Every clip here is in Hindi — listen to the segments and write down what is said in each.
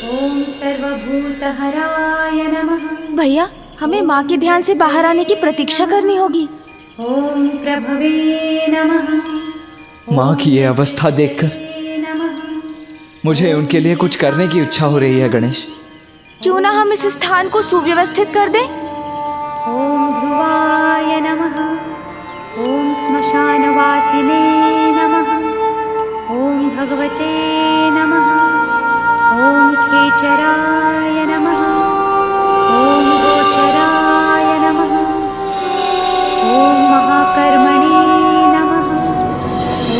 ओम सर्वभूतहराय नमः। भैया, हमें माँ के ध्यान से बाहर आने की प्रतीक्षा करनी होगी। ओम प्रभवे नमः। माँ की ये अवस्था देखकर मुझे उनके लिए कुछ करने की इच्छा हो रही है गणेश। क्यों ना हम इस स्थान को सुव्यवस्थित कर दें? ओम ध्रुवाय नमः। ओम श्मशानवासिने नमः। ओम भगवते नमः। ओम खेचराय नमः। ओम गोचराय नमः। ओम महाकर्मणे नमः।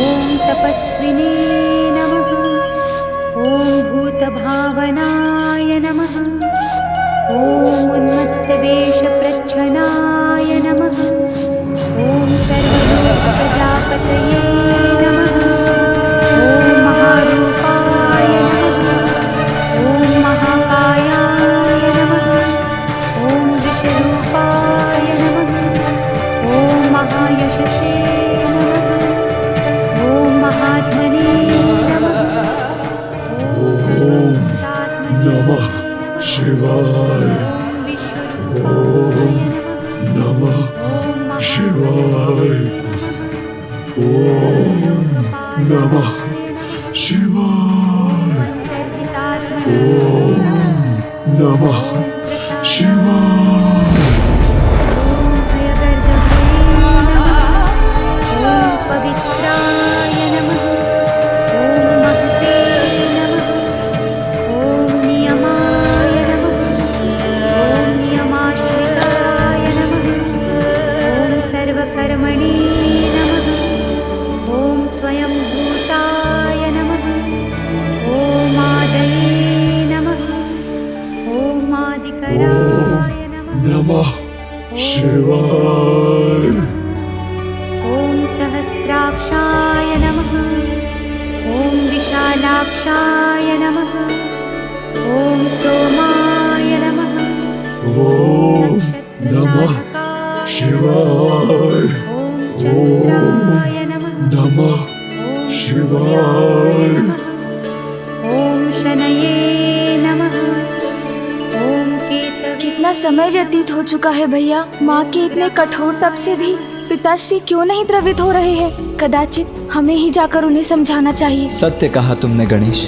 ओम तपस्विने नमः। ओम भूतभावनाय नमः। ओम उन्मत्तवेषप्रच्छन्नाय नमः। ओम सर्वलोकप्रजापतये नमः। ओम महारूपाय नमः। ओम महाकायाय नमः। ओम विश्वरूपाय नमः। ओम महायशसे नमः। ओम महात्मने नमः। ओम नमः शिवाय। ओम नमः शिवाय। ओम नमः शिवाय। ओम नमः शिवाय। ओम पवित्राय नमः। ओम महते नमः। ओम नियमाय नमः। ओम नियमाश्रिताय नमः। ओम सर्वकर्मणे नमः। ओम स्वयंभूताय नमः। ओम आदये नमः। ओम आदिकराय नमः। नमः शिवाय। ओम सहस्राक्षाय नमः। ओम विशालाक्षाय नमः। ओम सोमाय नमः। ओम नमः शिवाय। ओम चंद्राय नमः। नमः ओम शिवाय। नमः। ओम शनये नमः। ओम केतवे। कितना समय व्यतीत हो चुका है भैया। माँ के इतने कठोर तप से भी पिताश्री क्यों नहीं द्रवित हो रहे हैं? कदाचित हमें ही जाकर उन्हें समझाना चाहिए। सत्य कहा तुमने गणेश।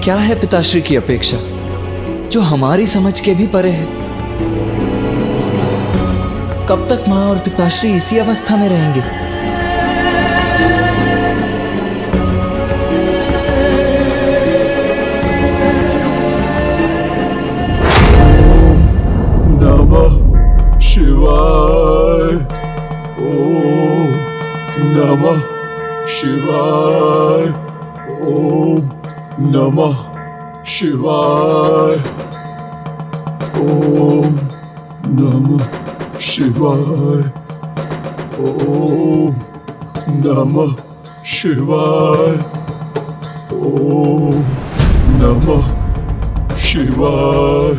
क्या है पिताश्री की अपेक्षा जो हमारी समझ के भी परे है? कब तक माँ और पिताश्री इसी अवस्था में रहेंगे? नमः शिवाय। ओम नमः शिवाय। ओम नमः शिवाय। ओम नमः शिवाय। ओम नमः शिवाय। ओम नमः शिवाय।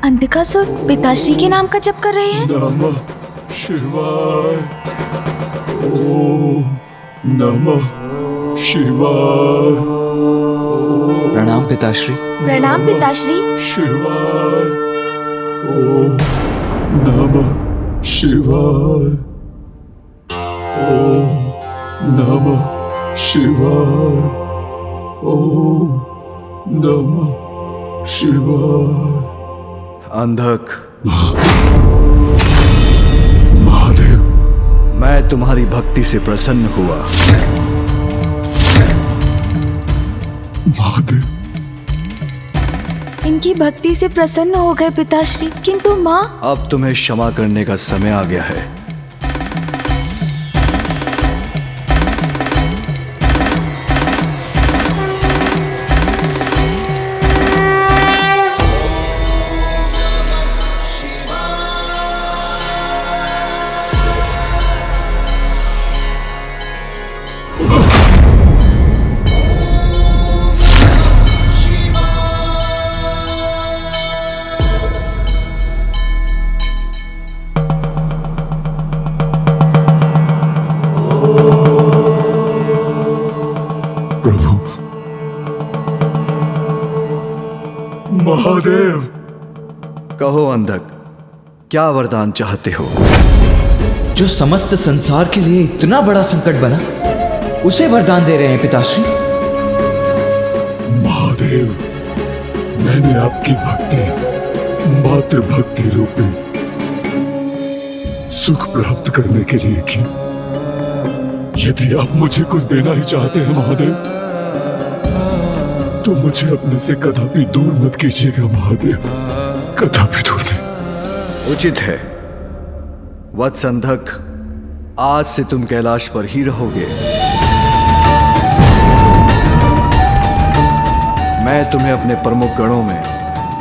अंधकासुर पिताश्री के नाम का जप कर रहे हैं। नमः शिवाय। ओम नमः शिवाय। प्रणाम पिताश्री। प्रणाम पिताश्री। शिवाय। ओम नमः शिवाय। ओम नमः शिवाय। ओम नमः शिवाय। अंधक, महादेव, मैं तुम्हारी भक्ति से प्रसन्न हुआ। महादेव, इनकी भक्ति से प्रसन्न हो गए पिताश्री, किंतु माँ। अब तुम्हें क्षमा करने का समय आ गया है। महादेव। कहो अंधक, क्या वरदान चाहते हो? जो समस्त संसार के लिए इतना बड़ा संकट बना, उसे वरदान दे रहे हैं पिताश्री। महादेव, मैंने आपकी भक्ति मात्र भक्ति रूपी सुख प्राप्त करने के लिए की। यदि आप मुझे कुछ देना ही चाहते हैं महादेव, तो मुझे अपने से कदापि दूर मत कीजिएगा महादेव, कदापि दूर नहीं। उचित है वत्स अंधक, आज से तुम कैलाश पर ही रहोगे। मैं तुम्हें अपने प्रमुख गणों में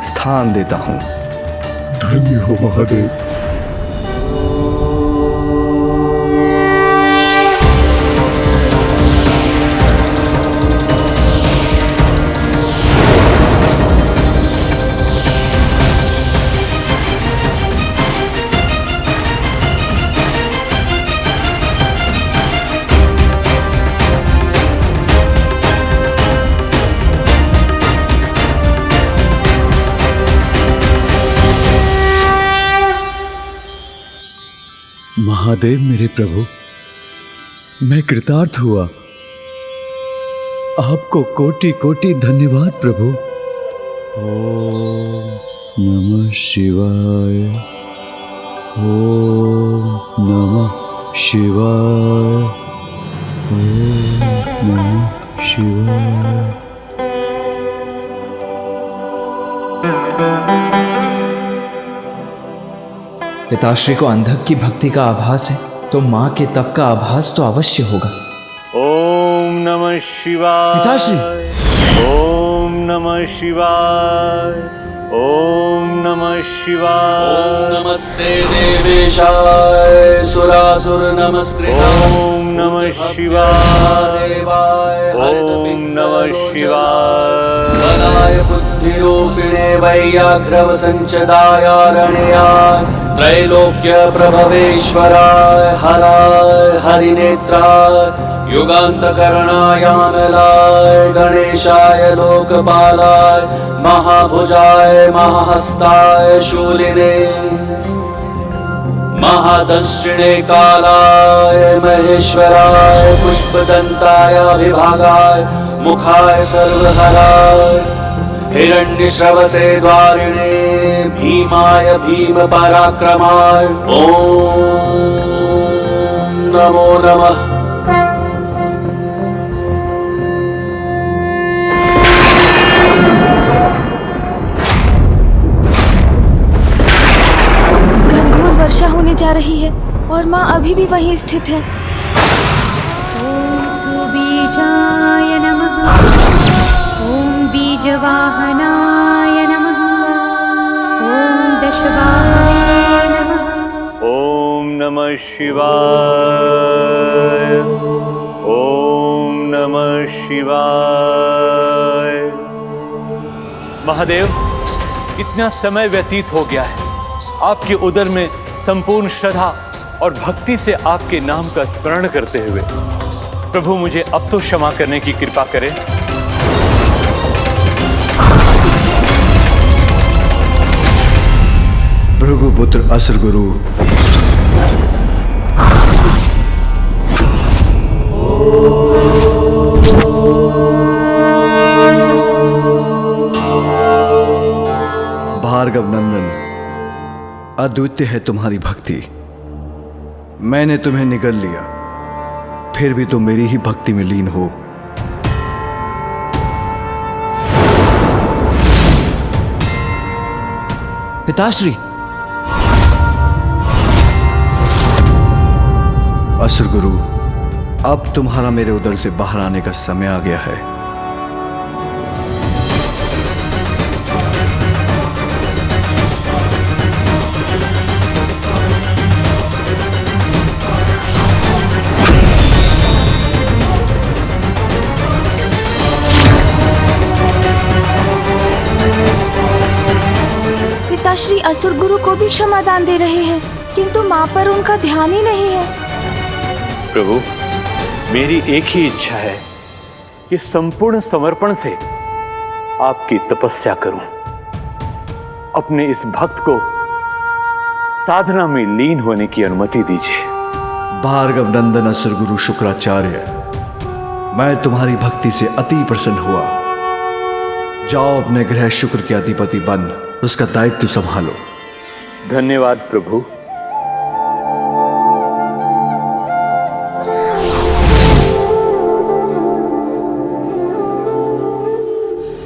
स्थान देता हूं। धन्य हो महादेव। महादेव मेरे प्रभु, मैं कृतार्थ हुआ। आपको कोटि कोटि धन्यवाद प्रभु। ओम नमः शिवाय। ओम नमः शिवाय। ओम नमः शिवाय। पिताश्री को अंधक की भक्ति का आभास है, तो माँ के तप का आभास तो अवश्य होगा। ओम नमः शिवाय। पिताश्री। ओम नमः शिवाय। ओम नमः शिवाय। नमस्ते देवेशाय सुरासुर नमस्कृताय। ओम नमः शिवाय। देवाय ओम नमः शिवाय। बलाय बुद्धिरूपिणे वैयाघ्रव संचदायारण्याय त्रैलोक्य प्रभवेश्वराय हराय हरिनेत्राय युगान्तकरणायानलाय गणेशाय लोकपालाय महाभुजाय महाहस्ताय शूलिने महादंशिणे कालाय महेश्वराय पुष्पदन्ताय विभागाय मुखाय सर्वहराय हिरण्यश्रवसे द्वारिणे भीमाय भीम पराक्रमाय ओम नमो नमः। घनघोर वर्षा होने जा रही है और माँ अभी भी वहीं स्थित है। ॐ सुबीजाय नमः। ॐ बीजवाहनाय नमः। ॐ दशवाहने नमः। ओम नमः शिवाय। ओम नमः शिवाय। महादेव, इतना समय व्यतीत हो गया है, आपके उदर में संपूर्ण श्रद्धा और भक्ति से आपके नाम का स्मरण करते हुए प्रभु मुझे अब तो क्षमा करने की कृपा करें। भृगुपुत्र असुर गुरु, भार्गव नंदन, अद्वितीय है तुम्हारी भक्ति। मैंने तुम्हें निगल लिया, फिर भी तुम मेरी ही भक्ति में लीन हो। पिताश्री। असुर गुरु, अब तुम्हारा मेरे उदर से बाहर आने का समय आ गया है। पिताश्री असुर गुरु को भी क्षमादान दे रहे हैं, किंतु माँ पर उनका ध्यान ही नहीं है। प्रभु, मेरी एक ही इच्छा है कि संपूर्ण समर्पण से आपकी तपस्या करूं। अपने इस भक्त को साधना में लीन होने की अनुमति दीजिए। भार्गव नंदन असुर गुरु शुक्राचार्य, मैं तुम्हारी भक्ति से अति प्रसन्न हुआ। जाओ अपने ग्रह शुक्र के अधिपति बन उसका दायित्व संभालो। धन्यवाद प्रभु।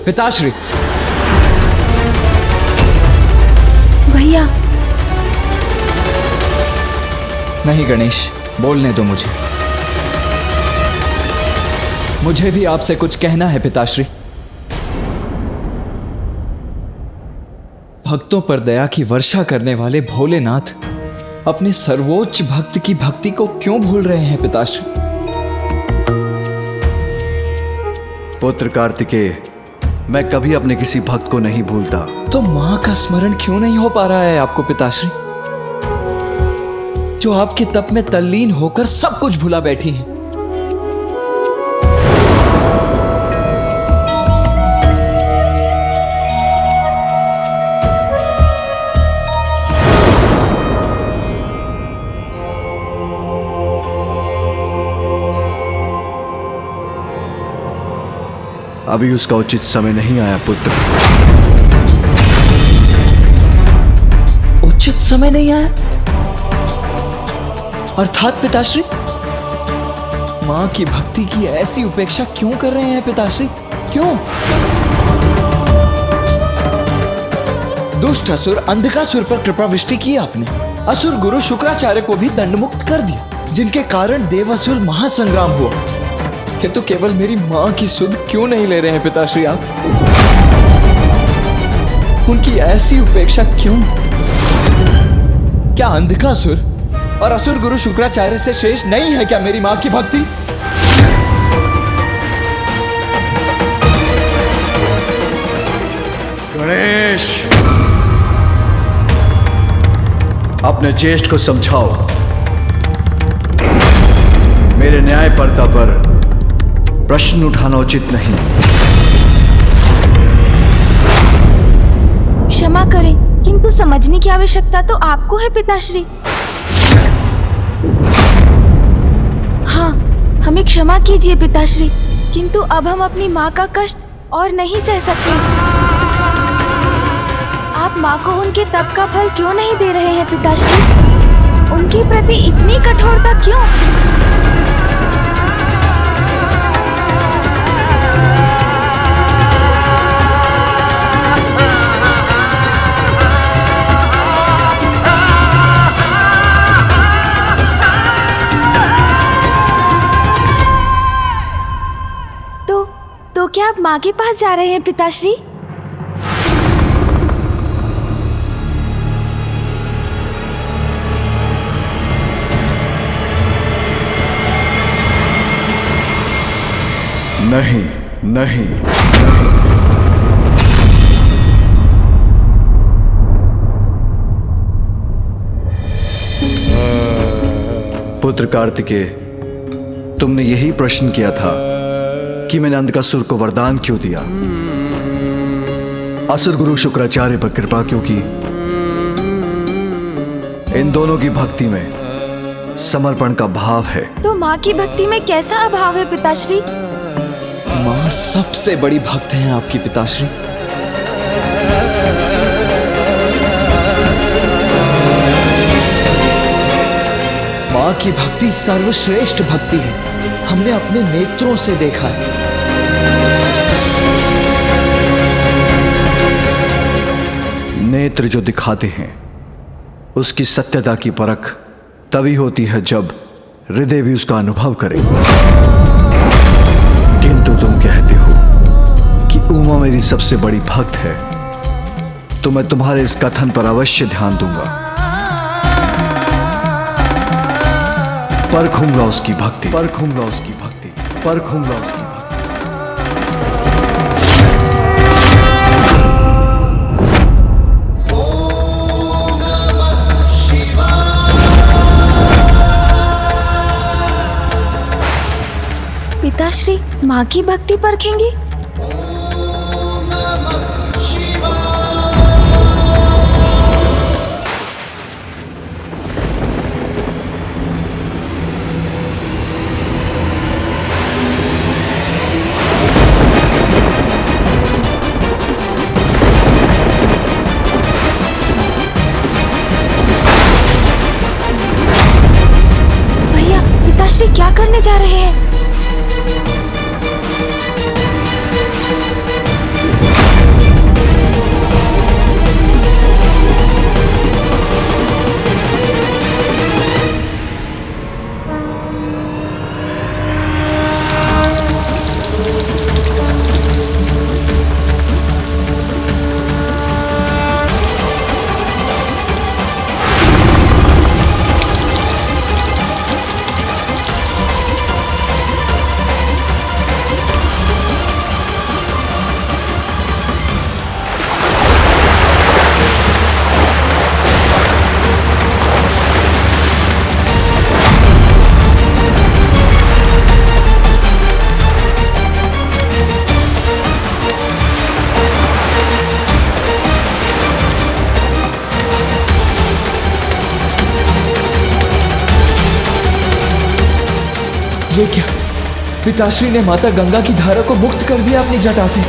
पिताश्री। भैया। नहीं गणेश, बोलने दो मुझे भी आपसे कुछ कहना है पिताश्री। भक्तों पर दया की वर्षा करने वाले भोलेनाथ अपने सर्वोच्च भक्त की भक्ति को क्यों भूल रहे हैं पिताश्री? पुत्र कार्तिकेय, मैं कभी अपने किसी भक्त को नहीं भूलता। तो मां का स्मरण क्यों नहीं हो पा रहा है आपको पिताश्री, जो आपके तप में तल्लीन होकर सब कुछ भुला बैठी हैं? अभी उसका उचित समय नहीं आया पुत्र। उचित समय नहीं आया अर्थात पिताश्री, मां की भक्ति की ऐसी उपेक्षा क्यों कर रहे हैं पिताश्री? क्यों? दुष्ट असुर अंधकासुर पर कृपा वृष्टि की आपने। असुर गुरु शुक्राचार्य को भी दंडमुक्त कर दिया, जिनके कारण देवासुर महासंग्राम हुआ। किंतु केवल मेरी मां की सुध क्यों नहीं ले रहे हैं पिताश्री आप? उनकी ऐसी उपेक्षा क्यों? क्या अंधकासुर और असुर गुरु शुक्राचार्य से श्रेष्ठ नहीं है क्या मेरी मां की भक्ति? गणेश, अपने ज्येष्ठ को समझाओ। मेरे न्यायपरता पर प्रश्न उठाना उचित नहीं। क्षमा करें, किंतु समझने की आवश्यकता तो आपको है पिताश्री। हाँ, हमें क्षमा कीजिए पिताश्री, किंतु अब हम अपनी माँ का कष्ट और नहीं सह सकते। आप माँ को उनके तप का फल क्यों नहीं दे रहे हैं पिताश्री? उनके प्रति इतनी कठोरता क्यों? तो क्या आप माँ के पास जा रहे हैं पिताश्री? नहीं, नहीं, नहीं। पुत्र कार्तिकेय, तुमने यही प्रश्न किया था कि मैंने अंधकासुर को वरदान क्यों दिया। असुर गुरु शुक्राचार्य पर कृपा क्यों की? इन दोनों की भक्ति में समर्पण का भाव है। तो माँ की भक्ति में कैसा अभाव है पिताश्री? मां सबसे बड़ी भक्त हैं आपकी पिताश्री। मां की भक्ति सर्वश्रेष्ठ भक्ति है, हमने अपने नेत्रों से देखा है। नेत्र जो दिखाते हैं उसकी सत्यता की परख तभी होती है जब हृदय भी उसका अनुभव करे। किंतु तुम कहते हो कि उमा मेरी सबसे बड़ी भक्त है, तो मैं तुम्हारे इस कथन पर अवश्य ध्यान दूंगा। परखूंगा उसकी भक्ति, परखूंगा उसकी भक्ति, परखूंगा उसकी भक्ति। पिताश्री माँ की भक्ति परखेंगे? करने जा रहे हैं? ये क्या? पिताश्री ने माता गंगा की धारा को मुक्त कर दिया अपनी जटा से।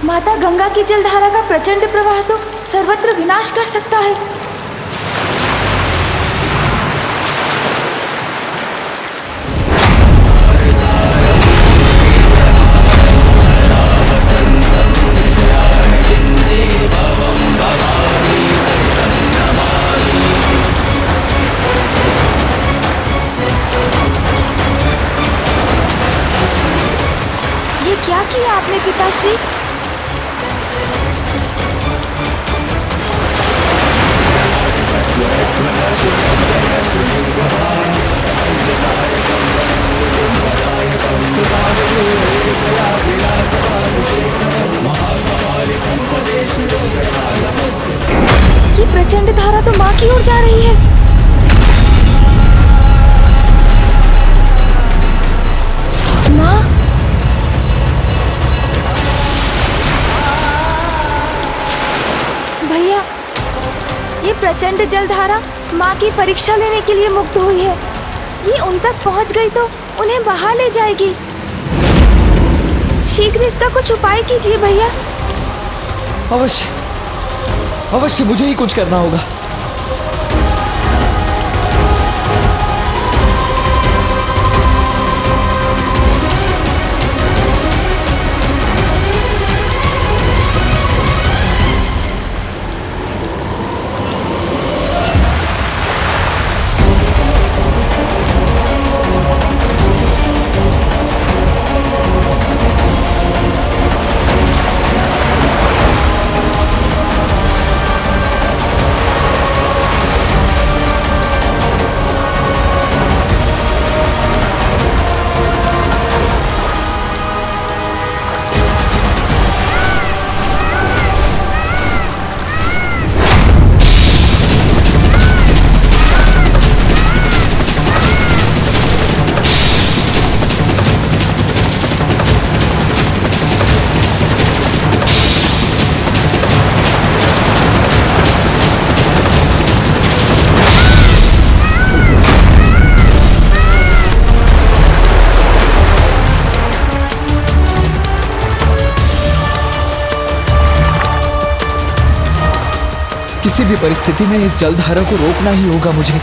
माता गंगा की जलधारा का प्रचंड प्रवाह तो सर्वत्र विनाश कर सकता है। ये क्या किया आपने पिताश्री? ये प्रचंड धारा तो माँ की ओर जा रही है। माँ, भैया, ये प्रचंड जलधारा माँ की परीक्षा लेने के लिए मुक्त हुई है। ये उन तक पहुँच गई तो उन्हें बहा ले जाएगी। शीघ्र इसका कुछ उपाय कीजिए भैया। अवश्य अवश्य मुझे ही कुछ करना होगा। किसी भी परिस्थिति में इस जलधारा को रोकना ही होगा मुझे।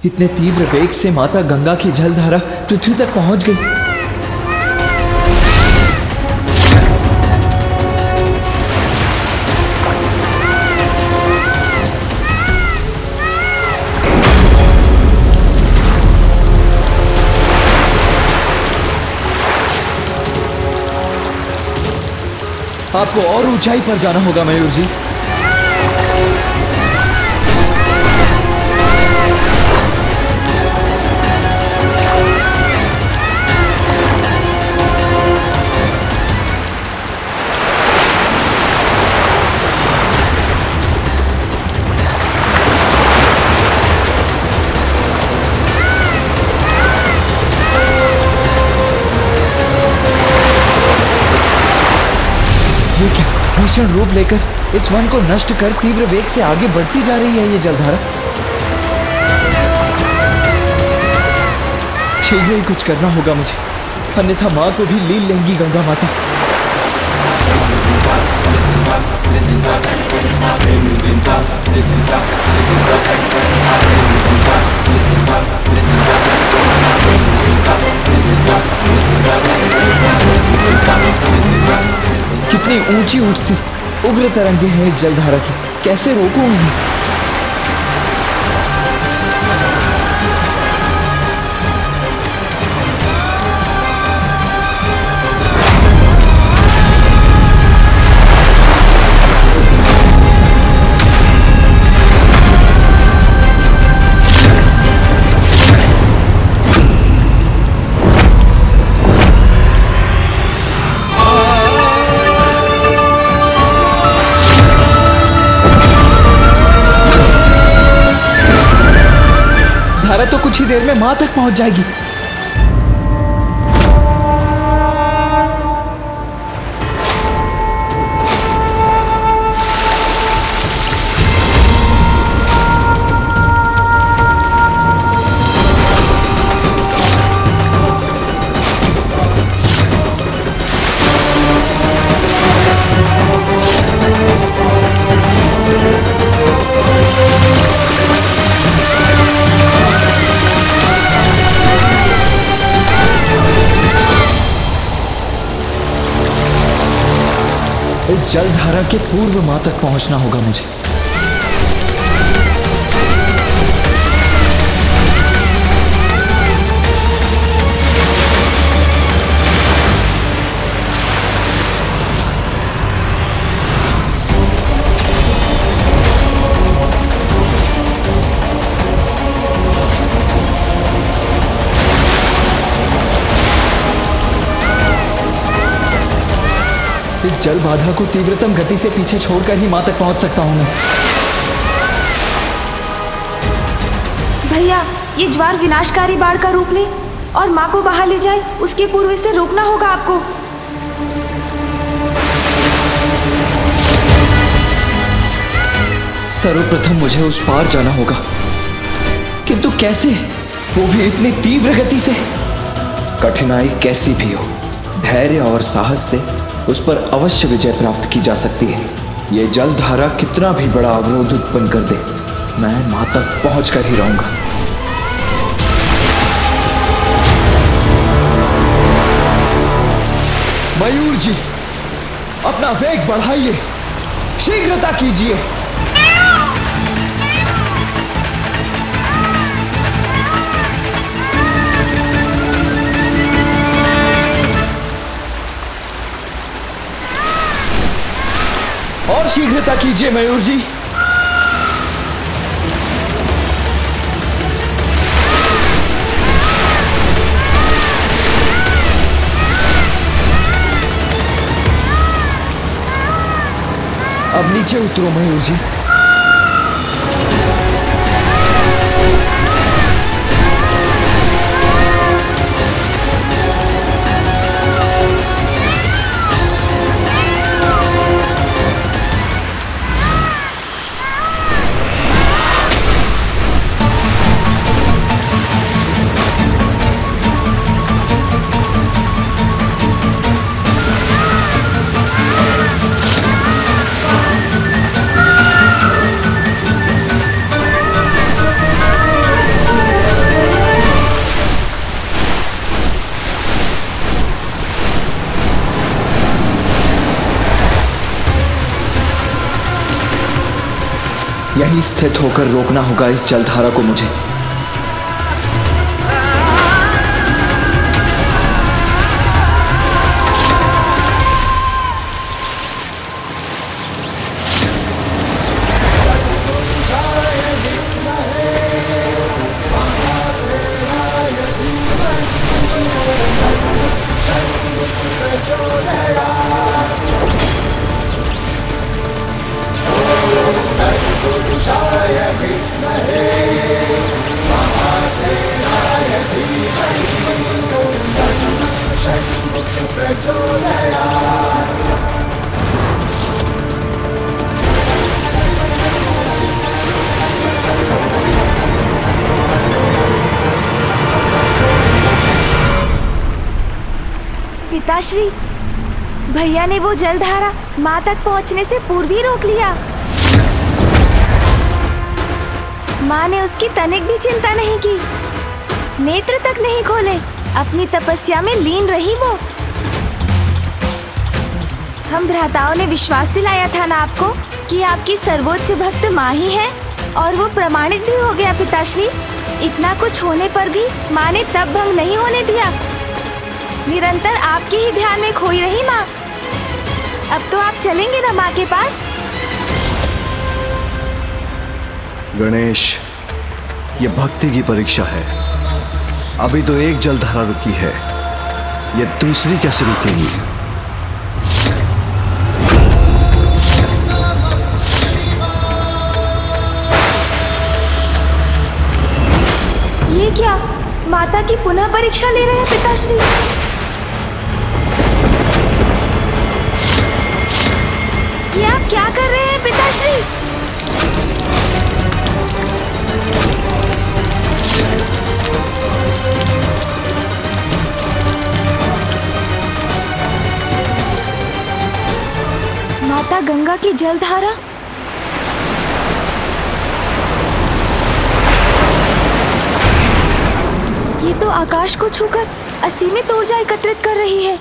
इतने तीव्र वेग से माता गंगा की जलधारा पृथ्वी तक पहुंच गई। आपको और ऊंचाई पर जाना होगा मयूर जी। ये क्या भीषण रूप लेकर इस वन को नष्ट कर तीव्र वेग से आगे बढ़ती जा रही है ये जलधारा। शीघ्र ही कुछ करना होगा मुझे, अन्यथा माँ को भी लील लेंगी गंगा माता। कितनी ऊंची उठती उग्र तरंगे हैं इस जलधारा की, कैसे रोकूं उन्हें? धारा तो कुछ ही देर में मां तक पहुंच जाएगी। इस जलधारा के पूर्व मां तक पहुंचना होगा मुझे। इस जल बाधा को तीव्रतम गति से पीछे छोड़कर ही मां तक पहुंच सकता हूं मैं। भैया, ये ज्वार विनाशकारी बाढ़ का रूप ले और माँ को बहा ले जाए, उसके पूर्व इसे रोकना होगा आपको। सर्वप्रथम मुझे उस पार जाना होगा, किंतु कैसे, वो भी इतनी तीव्र गति से? कठिनाई कैसी भी हो, धैर्य और साहस से उस पर अवश्य विजय प्राप्त की जा सकती है। ये जलधारा कितना भी बड़ा अवरोध उत्पन्न कर दे, मैं मां तक पहुंचकर ही रहूंगा। मयूर जी, अपना वेग बढ़ाइए, शीघ्रता कीजिए। और शीघ्रता कीजिए मयूर जी। अब नीचे उतरो मयूर जी। यहीं स्थित होकर रोकना होगा इस जलधारा को मुझे। पिताश्री, भैया ने वो जलधारा माँ तक पहुँचने से पूर्व ही रोक लिया। माँ ने उसकी तनिक भी चिंता नहीं की, नेत्र तक नहीं खोले, अपनी तपस्या में लीन रही वो। हम भ्राताओं ने विश्वास दिलाया था ना आपको कि आपकी सर्वोच्च भक्त माँ ही है, और वो प्रमाणित भी हो गया पिताश्री। इतना कुछ होने पर भी माँ ने तप भंग नहीं होने दिया। निरंतर आपके ही ध्यान में खोई रही माँ। अब तो आप चलेंगे ना माँ के पास? गणेश, ये भक्ति की परीक्षा है। अभी तो एक जलधारा रुकी है, ये दूसरी कैसे रुकेगी? ये क्या, माता की पुनः परीक्षा ले रहे हैं पिताश्री? ये आप क्या कर रहे हैं पिताश्री? माता गंगा की जलधारा। ये तो आकाश को छूकर असीमित ऊर्जा एकत्रित कर रही है,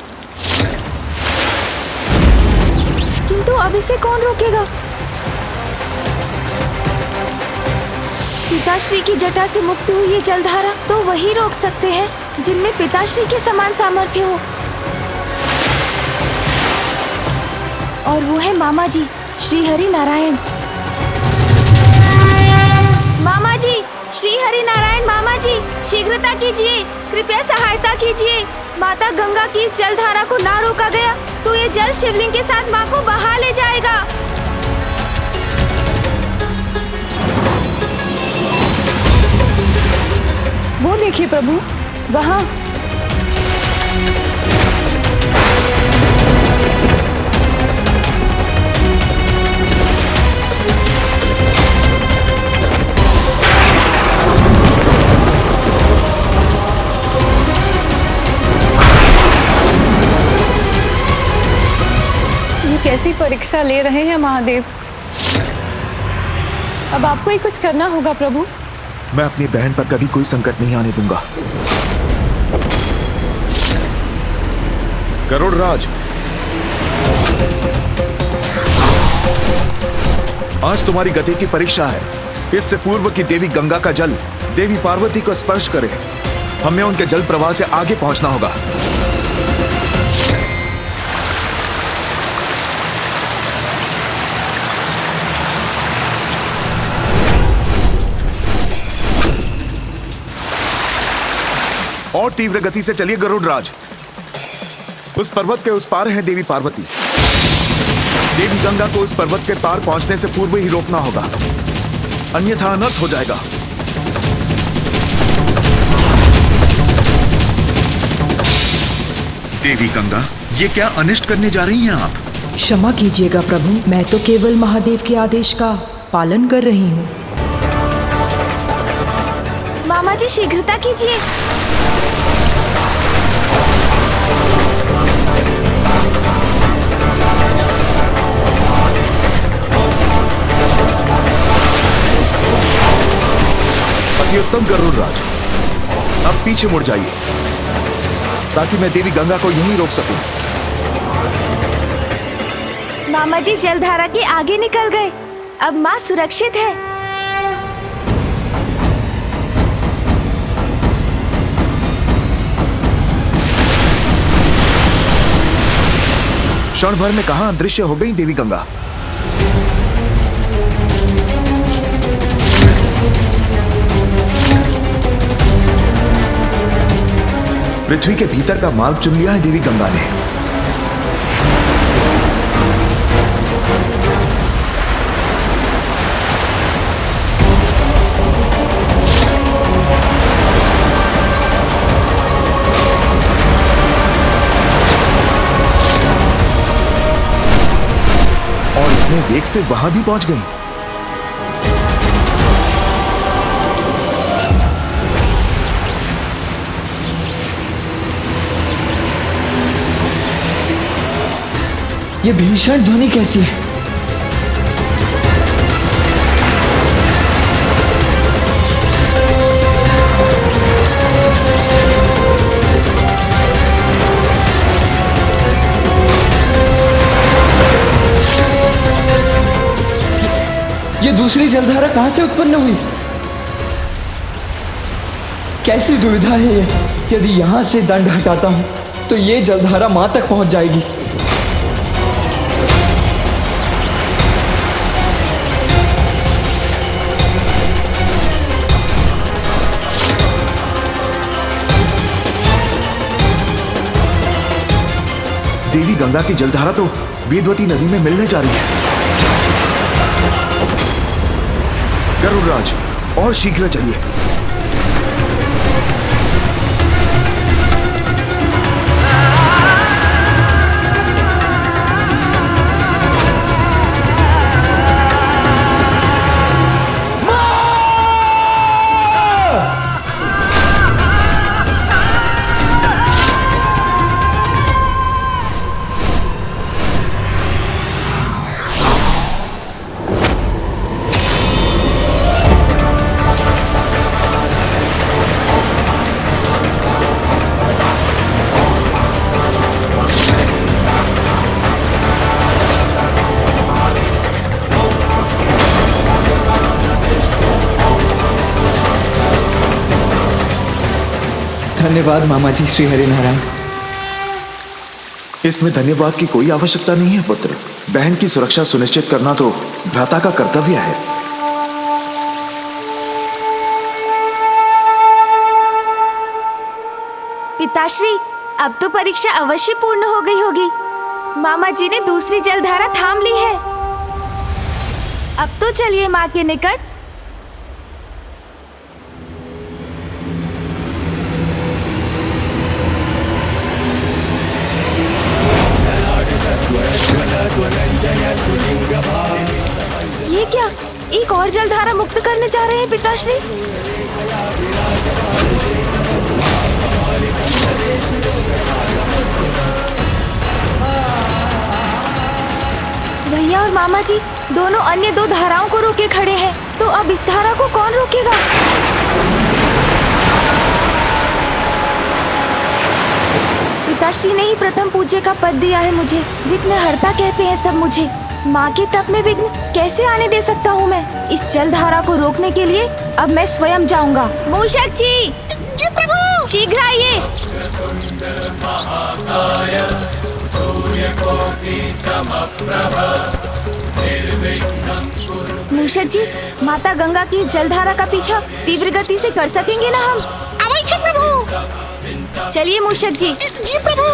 किंतु अब इसे कौन रोकेगा? पिताश्री की जटा से मुक्त हुई ये जलधारा तो वही रोक सकते हैं जिनमें पिताश्री के समान सामर्थ्य हो, और वो है मामा जी श्री हरि नारायण। मामा जी श्री हरि नारायण, मामा जी शीघ्रता कीजिए, कृपया सहायता कीजिए। माता गंगा की इस जलधारा को ना रोका गया तो ये जल शिवलिंग के साथ माँ को बहा ले जाएगा। वो देखिए प्रभु, वहाँ। कैसी परीक्षा ले रहे हैं महादेव। अब आपको ही कुछ करना होगा प्रभु। मैं अपनी बहन पर कभी कोई संकट नहीं आने दूंगा। गरुड़राज, आज तुम्हारी गति की परीक्षा है। इससे पूर्व की देवी गंगा का जल देवी पार्वती को स्पर्श करे, हमें उनके जल प्रवाह से आगे पहुंचना होगा। और तीव्र गति से चलिए गरुड़राज। उस पर्वत के उस पार है देवी पार्वती। देवी गंगा को उस पर्वत के पार पहुंचने से पूर्व ही रोकना होगा, अन्यथा अनर्थ हो जाएगा। देवी गंगा, ये क्या अनिष्ट करने जा रही हैं आप? क्षमा कीजिएगा प्रभु, मैं तो केवल महादेव के आदेश का पालन कर रही हूँ। मामा जी शीघ्रता कीजिए। अत्युत्तम गरुड़राज, अब पीछे मुड़ जाइए ताकि मैं देवी गंगा को यहीं रोक सकूं। मामा जी जलधारा के आगे निकल गए, अब माँ सुरक्षित है। क्षण भर में कहां अदृश्य हो गई देवी गंगा। पृथ्वी के भीतर का मार्ग चुन लिया है देवी गंगा ने। और इतने वेग से वहां भी पहुंच गई। ये भीषण ध्वनि कैसी है? ये दूसरी जलधारा कहां से उत्पन्न हुई? कैसी दुविधा है ये? यदि यहां से दंड हटाता हूं तो ये जलधारा मां तक पहुंच जाएगी। देवी गंगा की जलधारा तो वेदवती नदी में मिलने जा रही है। गरुड़राज, और शीघ्र चलिए। धन्यवाद मामा जी श्री हरिनारायण। इसमें धन्यवाद की कोई आवश्यकता नहीं है पुत्र। बहन की सुरक्षा सुनिश्चित करना तो भ्राता का कर्तव्य है। पिताश्री, अब तो परीक्षा अवश्य पूर्ण हो गई होगी। मामा जी ने दूसरी जलधारा थाम ली है। अब तो चलिए माँ के निकट। ये क्या, एक और जलधारा मुक्त करने जा रहे हैं पिताश्री? भैया और मामा जी दोनों अन्य दो धाराओं को रोके खड़े हैं, तो अब इस धारा को कौन रोकेगा? पिताश्री ने ही प्रथम पूज्य का पद दिया है मुझे। विघ्नहर्ता कहते हैं सब मुझे। माँ के तप में विघ्न कैसे आने दे सकता हूँ मैं? इस जलधारा को रोकने के लिए अब मैं स्वयं जाऊंगा। मूषक जी, प्रभु, शीघ्र आइए। मूषक जी, माता गंगा की जलधारा का पीछा तीव्र गति से कर सकेंगे ना हम? अवश्य प्रभु। चलिए मूषक जी। जी प्रभु।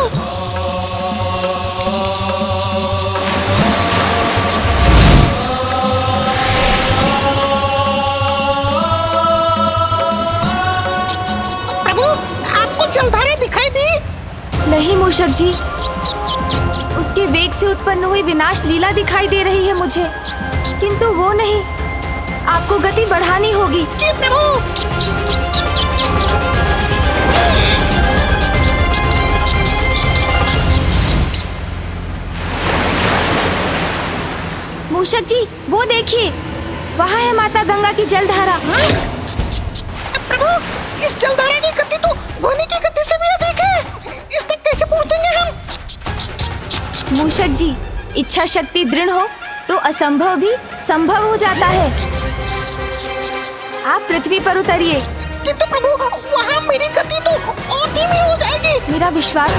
जलधारा दिखाई दी? नहीं मूषक जी, उसके वेग से उत्पन्न हुई विनाश लीला दिखाई दे रही है मुझे, किंतु वो नहीं। आपको गति बढ़ानी होगी। जी प्रभु। मूषक जी, वो देखिए, वहाँ है माता गंगा की जलधारा। प्रभु, इस जलधारा की गति तो ध्वनि की गति से भी अधिक है। इस तक कैसे पहुंचेंगे हम? मूषक जी, इच्छा शक्ति दृढ़ हो तो असंभव भी संभव हो जाता है। आप पृथ्वी पर उतरिए। किंतु प्रभु, वहाँ मेरी गति तो और धीमी हो जाएगी। मेरा विश्वास।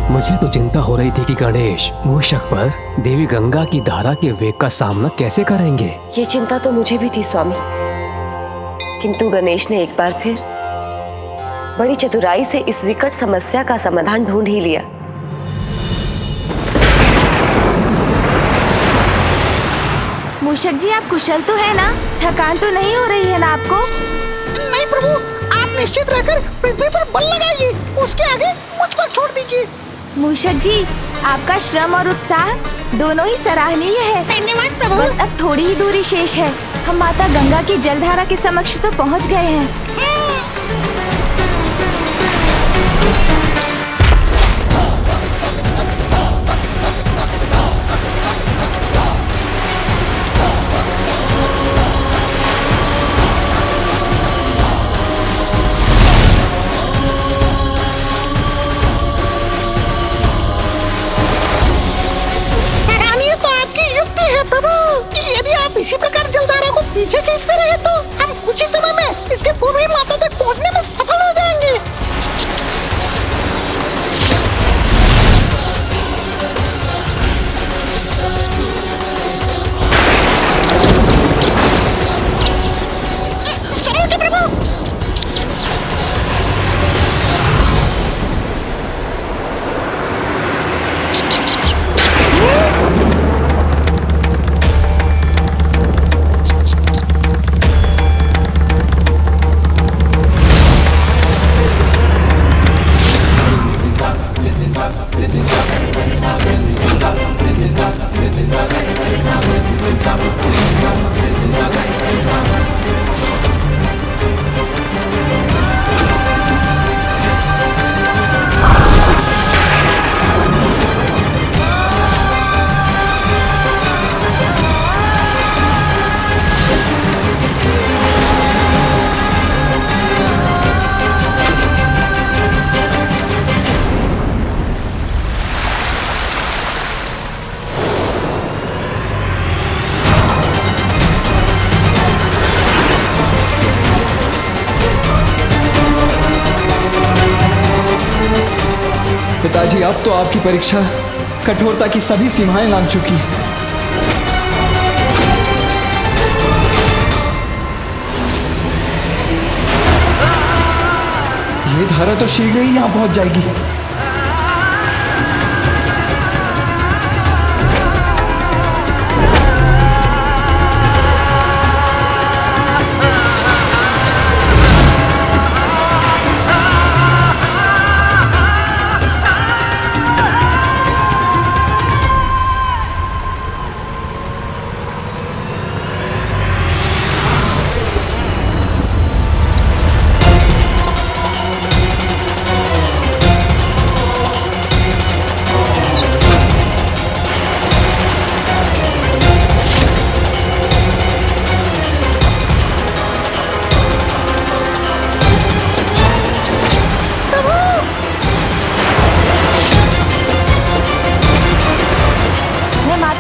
मुझे तो चिंता हो रही थी कि गणेश मूषक पर देवी गंगा की धारा के वेग का सामना कैसे करेंगे। ये चिंता तो मुझे भी थी स्वामी, किंतु गणेश ने एक बार फिर बड़ी चतुराई से इस विकट समस्या का समाधान ढूंढ ही लिया। मूषक जी, आप कुशल तो है ना? थकान तो नहीं हो रही है ना आपको? नहीं प्रभु, आप निश्चित रहकर पृथ्वी पर बल लगाइए। उसके आगे मुझ पर छोड़ दीजिए। मूषक जी, आपका श्रम और उत्साह दोनों ही सराहनीय है। धन्यवाद प्रभु। बस अब थोड़ी ही दूरी शेष है। हम माता गंगा की जलधारा के समक्ष तो पहुंच गए हैं। सराहनीय तो आपकी युक्ति है प्रभु। यदि आप इसी प्रकार जलधारा को पीछे खींचते रहे तो हम कुछ ही समय में इसके पूर्वी माता तक पहुंचने में सफल हो जाएंगे। समझ गए प्रभु। पिताजी, अब तो आपकी परीक्षा कठोरता की सभी सीमाएं लांघ चुकी है। ये धारा तो शीघ्र ही यहां पहुंच जाएगी।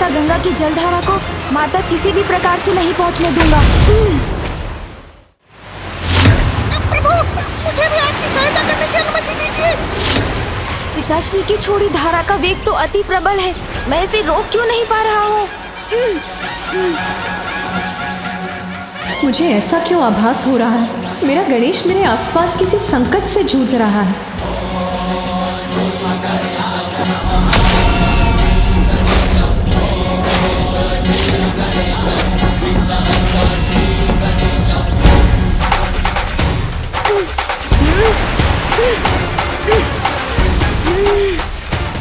गंगा की जलधारा को माता किसी भी प्रकार से नहीं पहुंचने दूंगा। प्रभु, मुझे भी आपकी सहायता करने की अनुमति दीजिए। पिताश्री की छोड़ी धारा का वेग तो अति प्रबल है। मैं इसे रोक क्यों नहीं पा रहा हूँ? मुझे ऐसा क्यों आभास हो रहा है? मेरा गणेश मेरे आसपास किसी संकट से जूझ रहा है।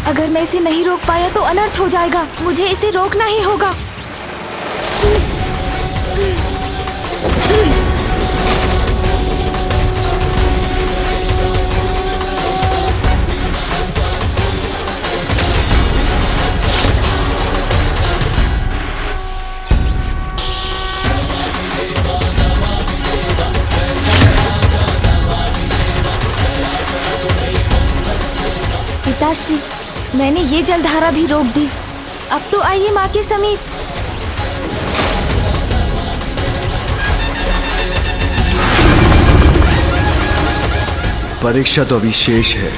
अगर मैं इसे नहीं रोक पाया तो अनर्थ हो जाएगा। मुझे इसे रोकना ही होगा। पिताश्री, मैंने ये जलधारा भी रोक दी। अब तो आइए माँ के समीप। परीक्षा तो अभी शेष है।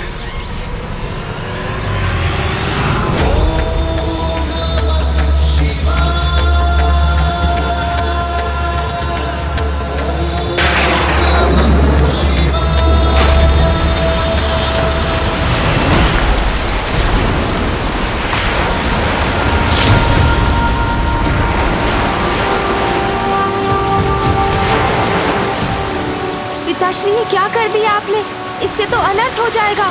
पिताश्री, ये क्या कर दिया आपने? इससे तो अनर्थ हो जाएगा।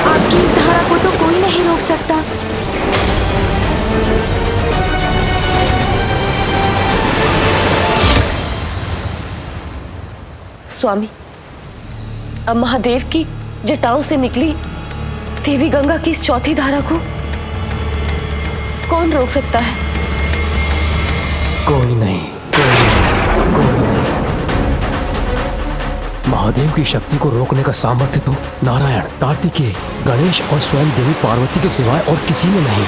आपकी इस धारा को तो कोई नहीं रोक सकता। स्वामी, अब महादेव की जटाओं से निकली देवी गंगा की इस चौथी धारा को कौन रोक सकता है? कोई नहीं, कोई नहीं। महादेव की शक्ति को रोकने का सामर्थ्य तो नारायण, कार्तिकेय, गणेश और स्वयं देवी पार्वती के सिवाय और किसी में नहीं।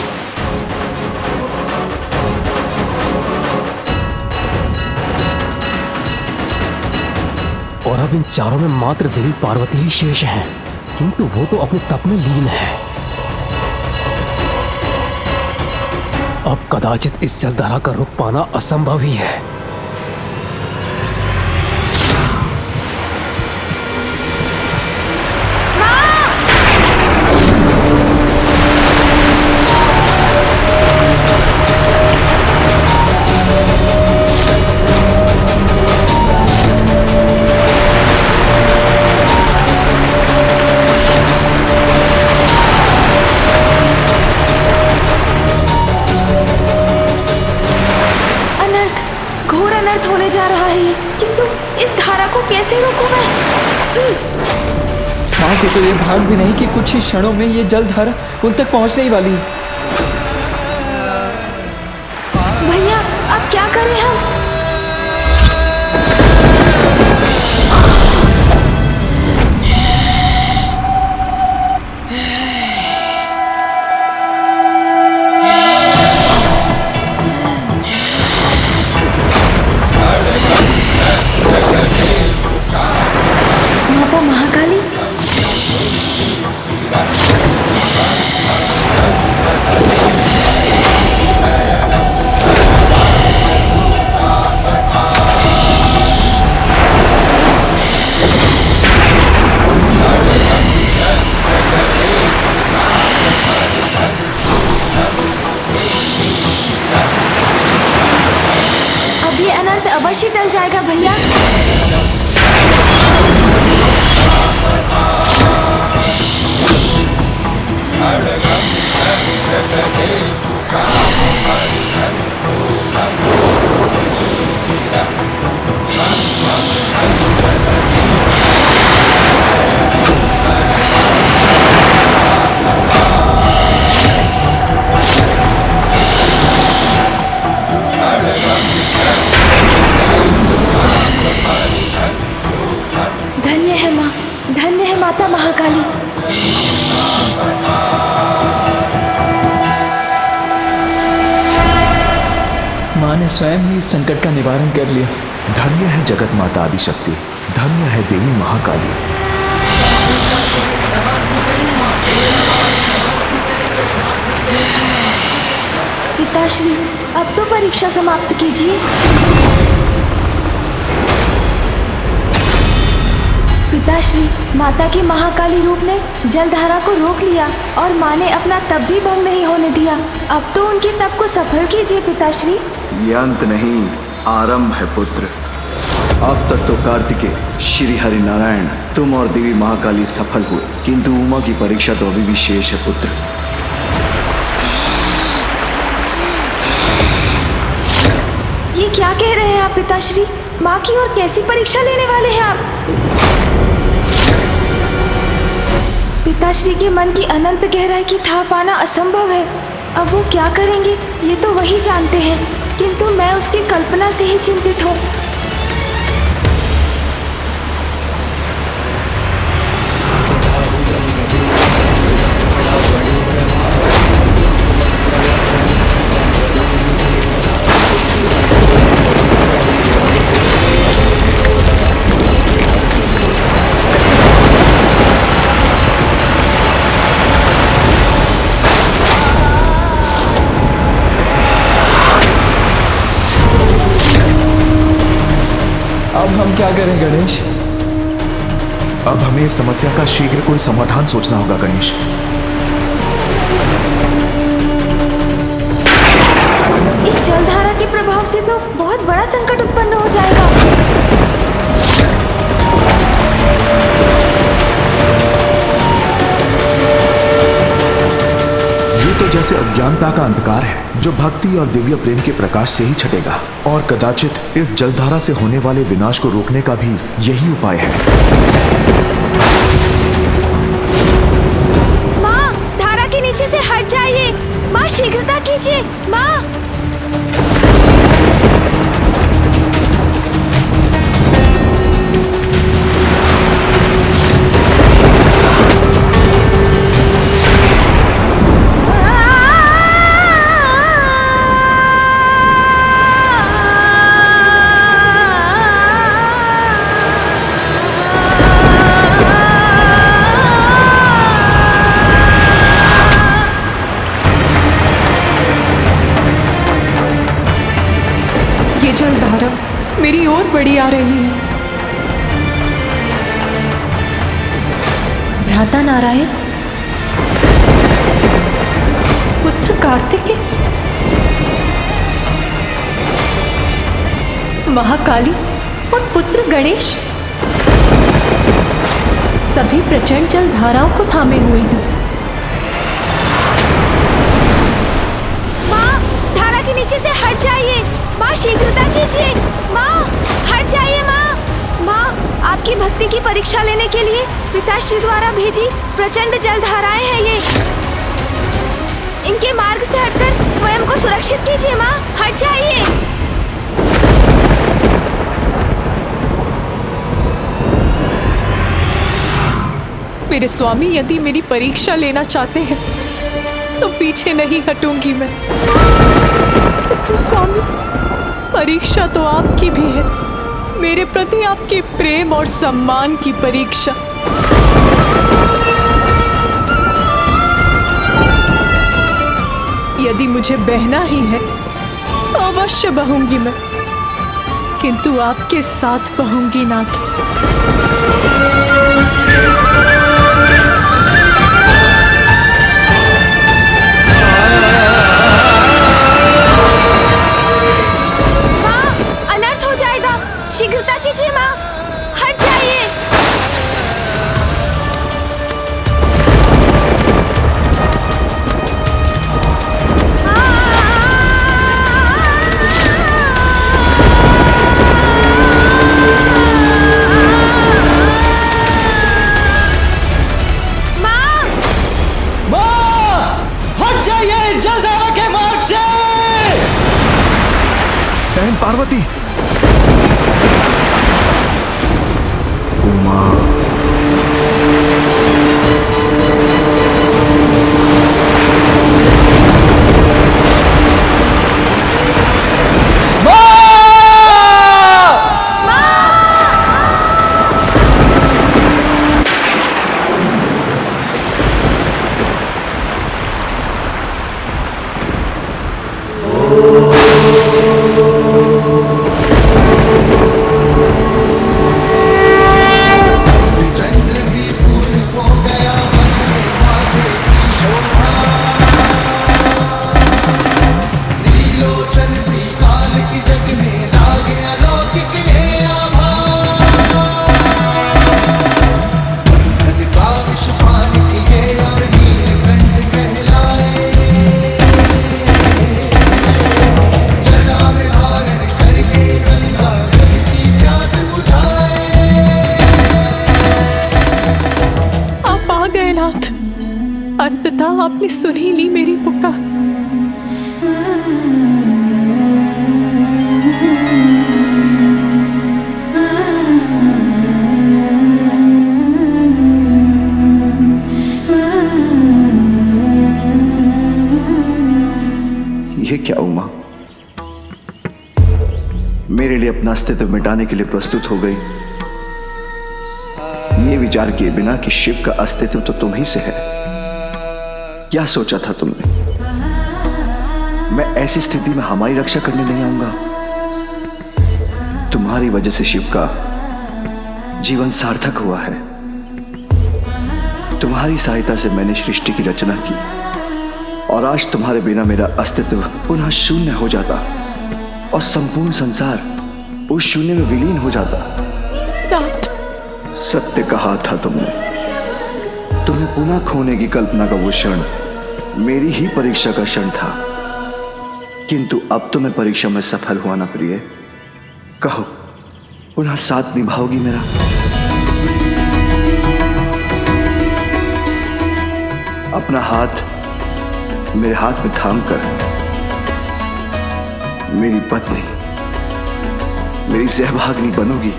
और अब इन चारों में मात्र देवी पार्वती ही शेष हैं, किंतु वो तो अपने तप में लीन है। अब कदाचित इस जलधारा का रुक पाना असंभव ही है। माँ को तो ये भान भी नहीं कि कुछ ही क्षणों में ये जलधारा उन तक पहुंचने ही वाली है। भैया अब क्या करें हम? माता महाकाली, अब ये अनंत अवश्य टल जाएगा भैया। धन्य है माँ, धन्य है माता महाकाली। माँ ने स्वयं ही इस संकट का निवारण कर लिया। धन्य है जगत माता आदिशक्ति, धन्य है देवी महाकाली। पिताश्री, अब तो परीक्षा समाप्त कीजिए। पिताश्री, माता के महाकाली रूप ने जलधारा को रोक लिया और माँ ने अपना तप भी भंग नहीं होने दिया। अब तो उनके तप को सफल कीजिए पिताश्री। ये अंत नहीं, आरंभ है पुत्र। अब तक तो कार्तिकेय, श्री हरि नारायण, तुम और देवी महाकाली सफल हुए, किंतु उमा की परीक्षा तो अभी भी शेष है पुत्र। ये क्या कह रहे हैं आप पिताश्री? माँ की और कैसी परीक्षा लेने वाले हैं आप? पिताश्री के मन की अनंत गहराई की था पाना असंभव है। अब वो क्या करेंगे ये तो वही जानते हैं, किंतु मैं उसकी कल्पना से ही चिंतित हूँ। अब हम क्या करें गणेश? अब हमें इस समस्या का शीघ्र कोई समाधान सोचना होगा गणेश। इस जलधारा के प्रभाव से तो बहुत बड़ा संकट उत्पन्न हो जाएगा। जैसे अज्ञानता का अंधकार है जो भक्ति और दिव्य प्रेम के प्रकाश से ही छटेगा। और कदाचित इस जलधारा से होने वाले विनाश को रोकने का भी यही उपाय है। माँ, धारा के नीचे से हट जाइए। माँ, शीघ्रता कीजिए। माँ, जलधारा मेरी ओर बढ़ी आ रही है। भ्राता नारायण, पुत्र कार्तिकेय, महाकाली और पुत्र गणेश सभी प्रचंड जलधाराओं को थामे हुए हैं। माँ, धारा के नीचे से हट जाइए। माँ, शीघ्रता कीजिए। माँ, हट जाइए। माँ, माँ, आपकी भक्ति की परीक्षा लेने के लिए पिताश्री द्वारा भेजी प्रचंड जलधाराएं हैं ये। इनके मार्ग से हटकर स्वयं को सुरक्षित कीजिए। माँ, हट जाइए। मेरे स्वामी यदि मेरी परीक्षा लेना चाहते हैं तो पीछे नहीं हटूंगी मैं। तो स्वामी, परीक्षा तो आपकी भी है, मेरे प्रति आपके प्रेम और सम्मान की परीक्षा। यदि मुझे बहना ही है तो अवश्य बहूंगी मैं, किंतु आपके साथ बहूंगी नाथ। शीघ्रता कीजिए। माँ, हट जाइए। माँ, हट जाइए इस जलधारा के मार्ग से। बहन पार्वती, अंततः आपने सुन ही ली मेरी पुकार। ये क्या उमा, मेरे लिए अपना अस्तित्व मिटाने के लिए प्रस्तुत हो गई, ये विचार किए बिना कि शिव का अस्तित्व तो तुम ही से है। क्या सोचा था तुमने? मैं ऐसी स्थिति में हमारी रक्षा करने नहीं आऊंगा? तुम्हारी वजह से शिव का जीवन सार्थक हुआ है। तुम्हारी सहायता से मैंने सृष्टि की रचना की और आज तुम्हारे बिना मेरा अस्तित्व पुनः शून्य हो जाता और संपूर्ण संसार उस शून्य में विलीन हो जाता। सत्य कहा था तुमने। तुम्हें पुनः खोने की कल्पना का वो क्षण मेरी ही परीक्षा का क्षण था, किंतु अब तो मैं परीक्षा में सफल हुआ ना प्रिय। कहो, पुनः साथ निभाओगी मेरा? अपना हाथ मेरे हाथ में थाम कर मेरी पत्नी, मेरी सहभागिनी बनोगी?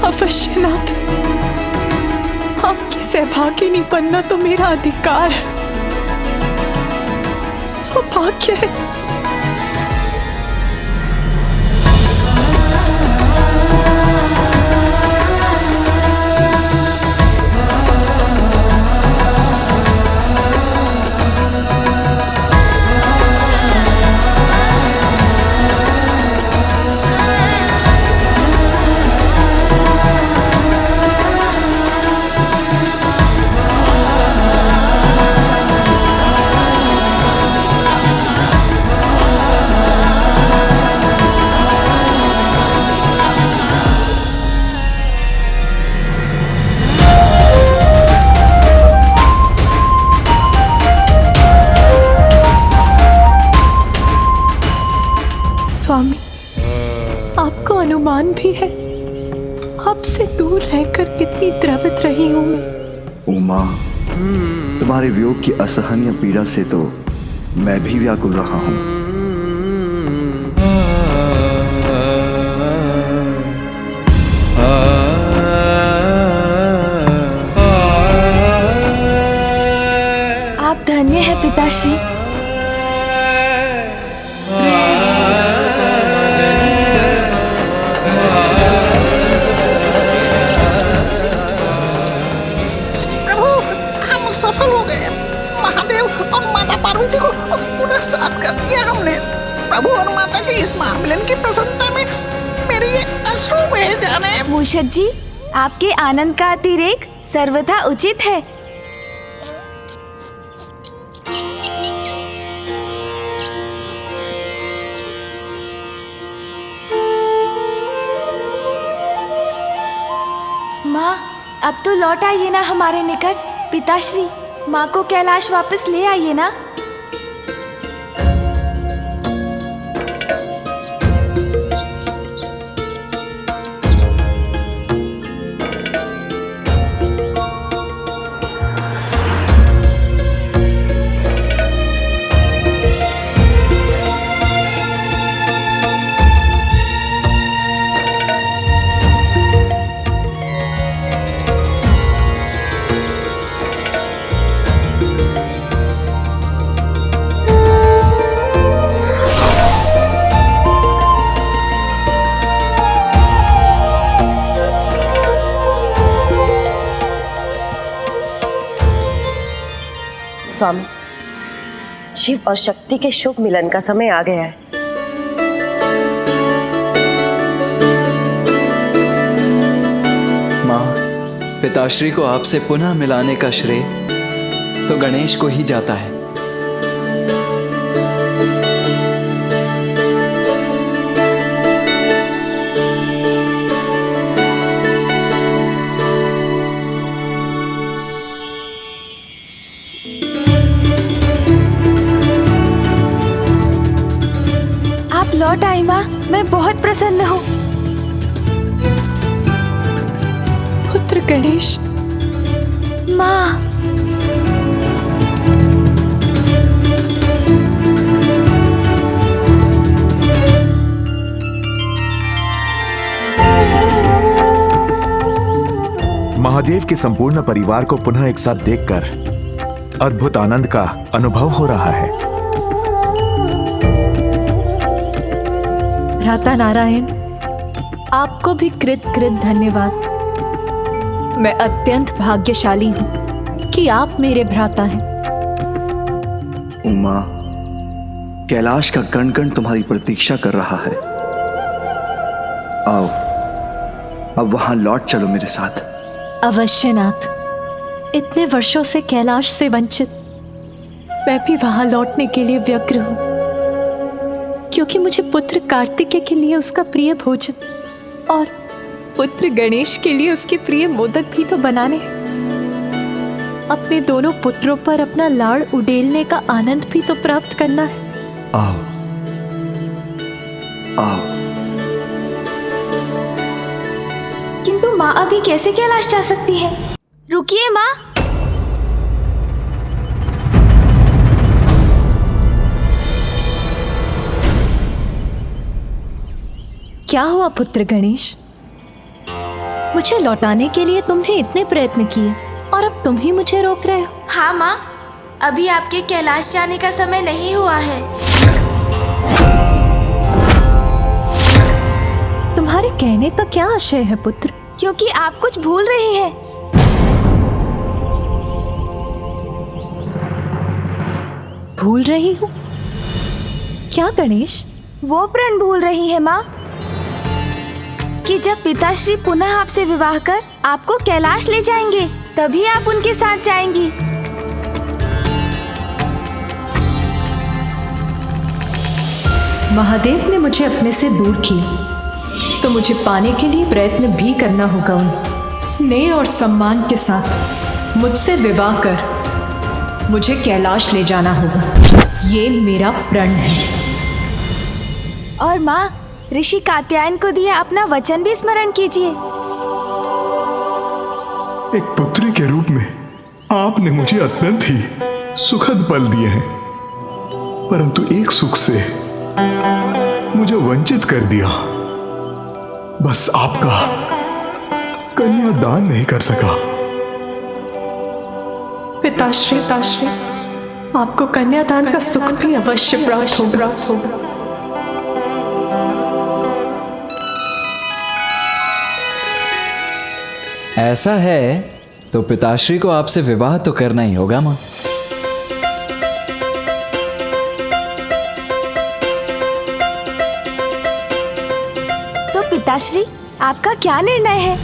अवश्य नाथ, आपकी सहभागिनी बनना तो मेरा अधिकार है, सौभाग्य है। स्वामी, आपको अनुमान भी है आपसे दूर रहकर कितनी द्रवित रही हूं मैं। उमा, तुम्हारे वियोग की असहनीय पीड़ा से तो मैं भी व्याकुल रहा हूं। आप धन्य हैं पिताश्री। सफल हो गए। महादेव और माता पार्वती को पुनः साथ कर दिया हमने। प्रभु और माता के इस महामिलन की प्रसन्नता में मेरे ये अश्रु बह जाने। मूषक जी, आपके आनंद का अतिरेक सर्वथा उचित है। माँ, अब तो लौट आइए ना हमारे निकट। पिताश्री, माँ को कैलाश वापस ले आइए ना। स्वामी, शिव और शक्ति के शुभ मिलन का समय आ गया है। माँ, पिताश्री को आपसे पुनः मिलाने का श्रेय तो गणेश को ही जाता है। लौट आई माँ, मैं बहुत प्रसन्न हूँ। पुत्र गणेश। माँ, महादेव के संपूर्ण परिवार को पुनः एक साथ देखकर अद्भुत आनंद का अनुभव हो रहा है। भ्राता नारायण, आपको भी कृत धन्यवाद। मैं अत्यंत भाग्यशाली हूँ कि आप मेरे भ्राता हैं। उमा, कैलाश का कण कण तुम्हारी प्रतीक्षा कर रहा है। आओ, अब वहां लौट चलो मेरे साथ। अवश्य नाथ, इतने वर्षों से कैलाश से वंचित मैं भी वहां लौटने के लिए व्यग्र हूं, क्योंकि मुझे पुत्र कार्तिकेय के लिए उसका प्रिय भोजन और पुत्र गणेश के लिए उसके प्रिय मोदक भी तो बनाने हैं। अपने दोनों पुत्रों पर अपना लाड़ उड़ेलने का आनंद भी तो प्राप्त करना है। आओ आओ। किंतु माँ अभी कैसे कैलाश जा सकती है? रुकिए माँ। क्या हुआ पुत्र गणेश? मुझे लौटाने के लिए तुमने इतने प्रयत्न किए और अब तुम ही मुझे रोक रहे हो। हाँ माँ, अभी आपके कैलाश जाने का समय नहीं हुआ है। तुम्हारे कहने का क्या आशय है पुत्र? क्योंकि आप कुछ भूल रही हैं। भूल रही हूँ? क्या गणेश? वो प्रण भूल रही है माँ कि जब पिताश्री पुनः आपसे विवाह कर आपको कैलाश ले जाएंगे, तभी आप उनके साथ जाएंगी। महादेव ने मुझे अपने से दूर किया, तो मुझे पाने के लिए प्रयत्न भी करना होगा। उन्हें स्नेह और सम्मान के साथ मुझसे विवाह कर मुझे कैलाश ले जाना होगा। ये मेरा प्रण है। और माँ, ऋषि कात्यायन को दिया अपना वचन भी स्मरण कीजिए। एक पुत्री के रूप में आपने मुझे अत्यंत ही सुखद पल दिए हैं, परंतु एक सुख से मुझे वंचित कर दिया। बस आपका कन्यादान नहीं कर सका। पिताश्री, आपको कन्यादान का सुख भी अवश्य प्राप्त होगा। ऐसा है तो पिताश्री को आपसे विवाह तो करना ही होगा माँ। तो पिताश्री, आपका क्या निर्णय है?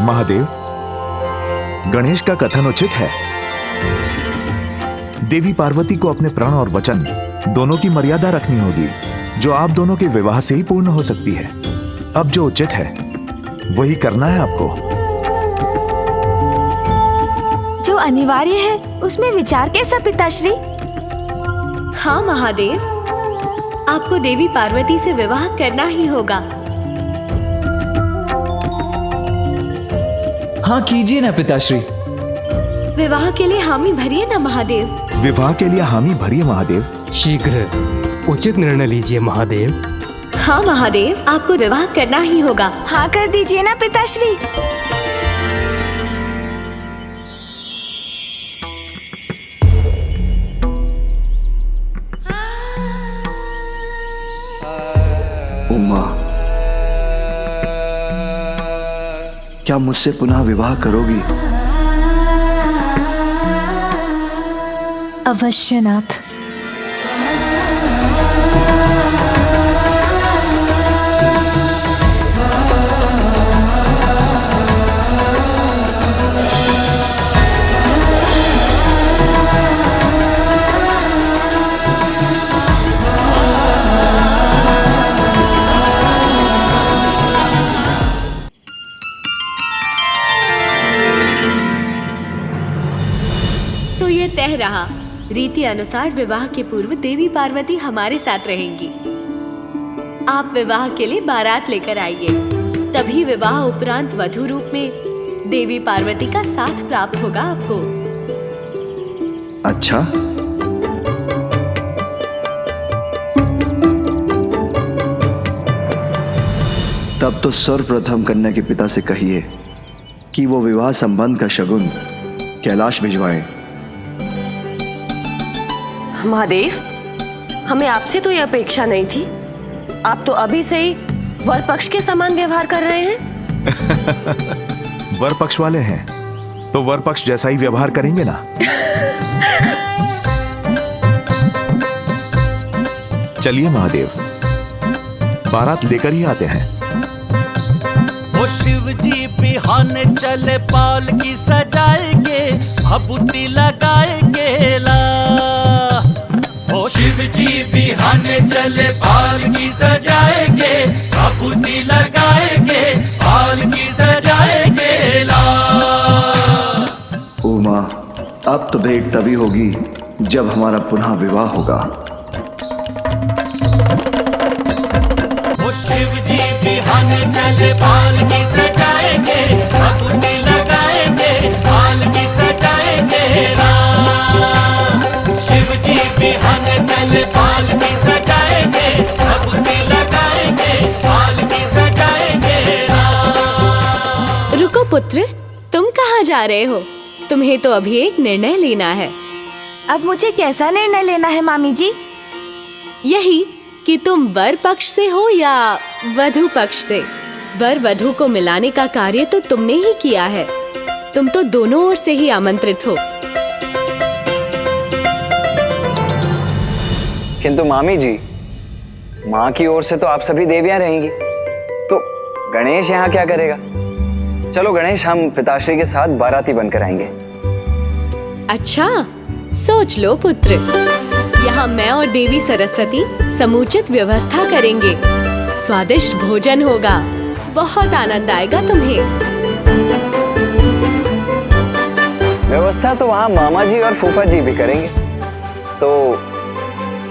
महादेव, गणेश का कथन उचित है। देवी पार्वती को अपने प्रण और वचन दोनों की मर्यादा रखनी होगी, जो आप दोनों के विवाह से ही पूर्ण हो सकती है। अब जो उचित है वही करना है आपको। जो अनिवार्य है उसमें विचार कैसा पिताश्री? हाँ महादेव, आपको देवी पार्वती से विवाह करना ही होगा। हाँ कीजिए ना पिताश्री। विवाह के लिए हामी भरिए ना महादेव। विवाह के लिए हामी भरिए महादेव। शीघ्र उचित निर्णय लीजिए महादेव। हाँ महादेव, आपको विवाह करना ही होगा। हाँ कर दीजिए ना पिताश्री। उमा, क्या मुझसे पुनः विवाह करोगी? अवश्य नाथ। तो ये तय रहा, रीति अनुसार विवाह के पूर्व देवी पार्वती हमारे साथ रहेंगी। आप विवाह के लिए बारात लेकर आइए, तभी विवाह उपरांत वधू रूप में देवी पार्वती का साथ प्राप्त होगा आपको। अच्छा, तब तो सर्वप्रथम कन्या के पिता से कहिए कि वो विवाह संबंध का शगुन कैलाश भिजवाएं। महादेव, हमें आपसे तो यह अपेक्षा नहीं थी। आप तो अभी से ही वर पक्ष के समान व्यवहार कर रहे हैं। वर पक्ष वाले हैं तो वर पक्ष जैसा ही व्यवहार करेंगे ना। चलिए महादेव, बारात लेकर ही आते हैं। वो शिव जी बिहाने चले, पालकी सजाएंगे, भभूति लगाएंगे ला। ओ शिव जी भी बिहाने चले पालकी सजाएंगे, कपूती लगाएंगे, पालकी सजाएंगे लाल। उमा, अब तो भेंट तभी होगी जब हमारा पुनः विवाह होगा। वो शिव जी बिहाने चले पालकी सजाएंगे, कपूती लगाएंगे, पालकी सजाएंगे राम। शिव जी बिहाने चले पालकी सजाएंगे, कपूती लगाएंगे, पालकी सजाएंगे राम। रुको पुत्र, तुम कहाँ जा रहे हो? तुम्हें तो अभी एक निर्णय लेना है। अब मुझे कैसा निर्णय लेना है मामी जी? यही कि तुम वर पक्ष से हो या वधू पक्ष से। वर वधू को मिलाने का कार्य तो तुमने ही किया है। तुम तो दोनों ओर से ही आमंत्रित हो। किंतु मामी जी, माँ की ओर से तो आप सभी देवियां रहेंगी, तो गणेश यहाँ क्या करेगा? चलो गणेश, हम पिताश्री के साथ बाराती बनकर आएंगे। अच्छा, सोच लो पुत्र, यहाँ मैं और देवी सरस्वती समुचित व्यवस्था करेंगे। स्वादिष्ट भोजन होगा, बहुत आनंद आएगा तुम्हें। व्यवस्था तो वहाँ मामा जी और फूफा जी भी करेंगे, तो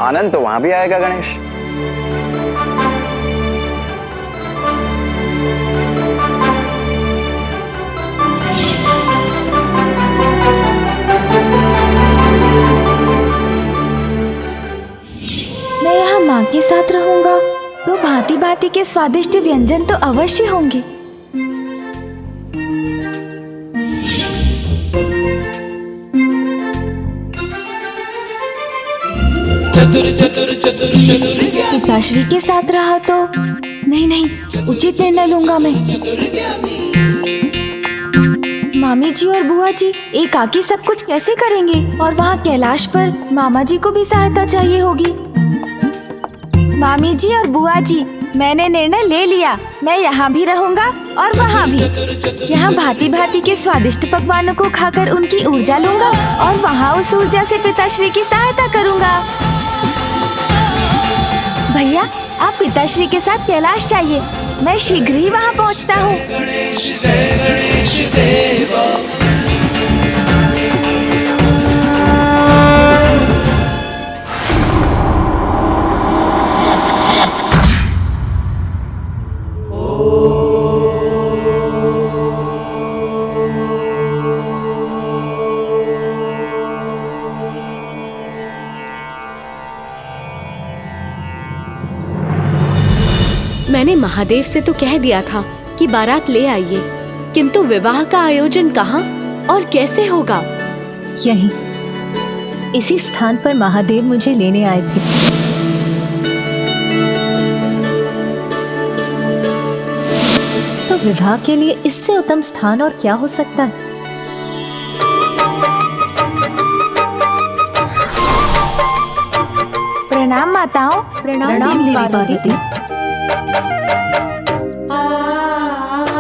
आनंद तो वहाँ भी आएगा गणेश। मैं यहाँ माँ के साथ रहूंगा तो भांति भांति के स्वादिष्ट व्यंजन तो अवश्य होंगे। चतुर चतुर चतुर चतुर पिताश्री के साथ रहा तो नहीं, उचित निर्णय लूंगा मैं। मामी जी और बुआ जी एकाकी सब कुछ कैसे करेंगे? और वहाँ कैलाश पर मामा जी को भी सहायता चाहिए होगी। मामी जी और बुआ जी, मैंने निर्णय ले लिया। मैं यहाँ भी रहूंगा और वहाँ भी। यहाँ भांति भांति के स्वादिष्ट पकवानों को खाकर उनकी ऊर्जा लूंगा और वहाँ उस ऊर्जा से पिताश्री की सहायता करूंगा। भैया, आप पिताश्री के साथ कैलाश जाइए, मैं शीघ्र ही वहाँ पहुँचता हूँ। मैंने महादेव से तो कह दिया था कि बारात ले आइए, किंतु विवाह का आयोजन कहाँ और कैसे होगा? यहीं, इसी स्थान पर महादेव मुझे लेने आए थे। तो विवाह के लिए इससे उत्तम स्थान और क्या हो सकता है? प्रणाम माताओं। प्रणाम देवी पार्वती।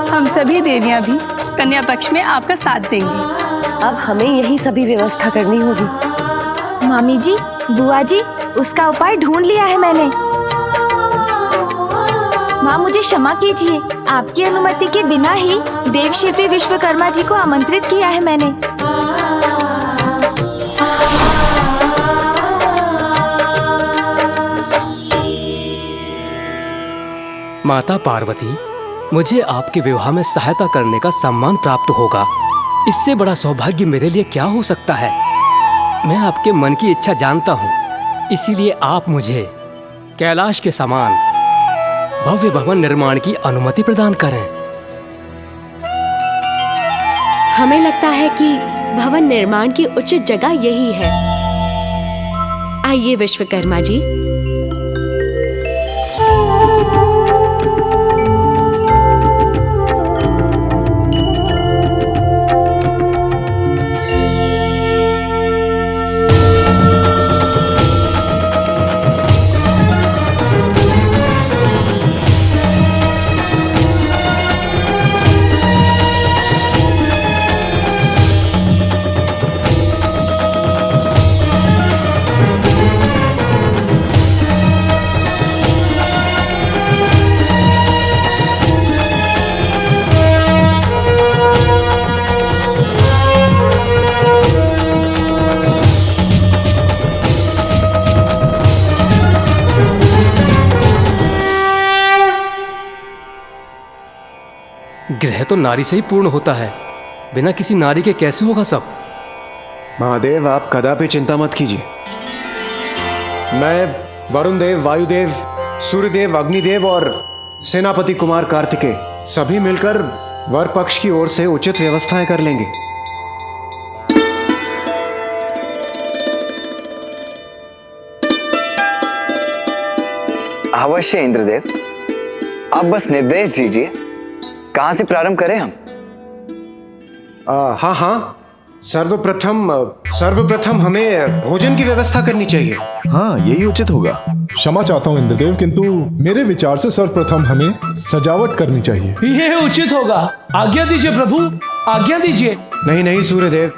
हम सभी देवियां भी कन्या पक्ष में आपका साथ देंगे। अब हमें यही सभी व्यवस्था करनी होगी। मामी जी, बुआ जी, उसका उपाय ढूंढ लिया है मैंने। माँ, मुझे क्षमा कीजिए, आपकी अनुमति के बिना ही देवशिल्पी विश्वकर्मा जी को आमंत्रित किया है मैंने। माता पार्वती, मुझे आपके विवाह में सहायता करने का सम्मान प्राप्त होगा। इससे बड़ा सौभाग्य मेरे लिए क्या हो सकता है? मैं आपके मन की इच्छा जानता हूँ, इसीलिए आप मुझे कैलाश के समान भव्य भवन निर्माण की अनुमति प्रदान करें। हमें लगता है कि भवन निर्माण की उचित जगह यही है। आइए विश्वकर्मा जी। तो नारी से ही पूर्ण होता है, बिना किसी नारी के कैसे होगा सब? महादेव, आप कदापि चिंता मत कीजिए। मैं वरुण देव, वायुदेव, सूर्यदेव, अग्निदेव और सेनापति कुमार कार्तिकेय सभी मिलकर वर पक्ष की ओर से उचित व्यवस्थाएं कर लेंगे। अवश्य इंद्रदेव, आप बस निर्देश दीजिए, कहां से प्रारंभ करें हम? हाँ हाँ, सर्वप्रथम हमें भोजन की व्यवस्था करनी चाहिए। हाँ, यही उचित होगा। क्षमा चाहता हूँ इंद्रदेव, किंतु मेरे विचार से सर्वप्रथम हमें सजावट करनी चाहिए। ये उचित होगा। आज्ञा दीजिए प्रभु, आज्ञा दीजिए। नहीं सूर्यदेव,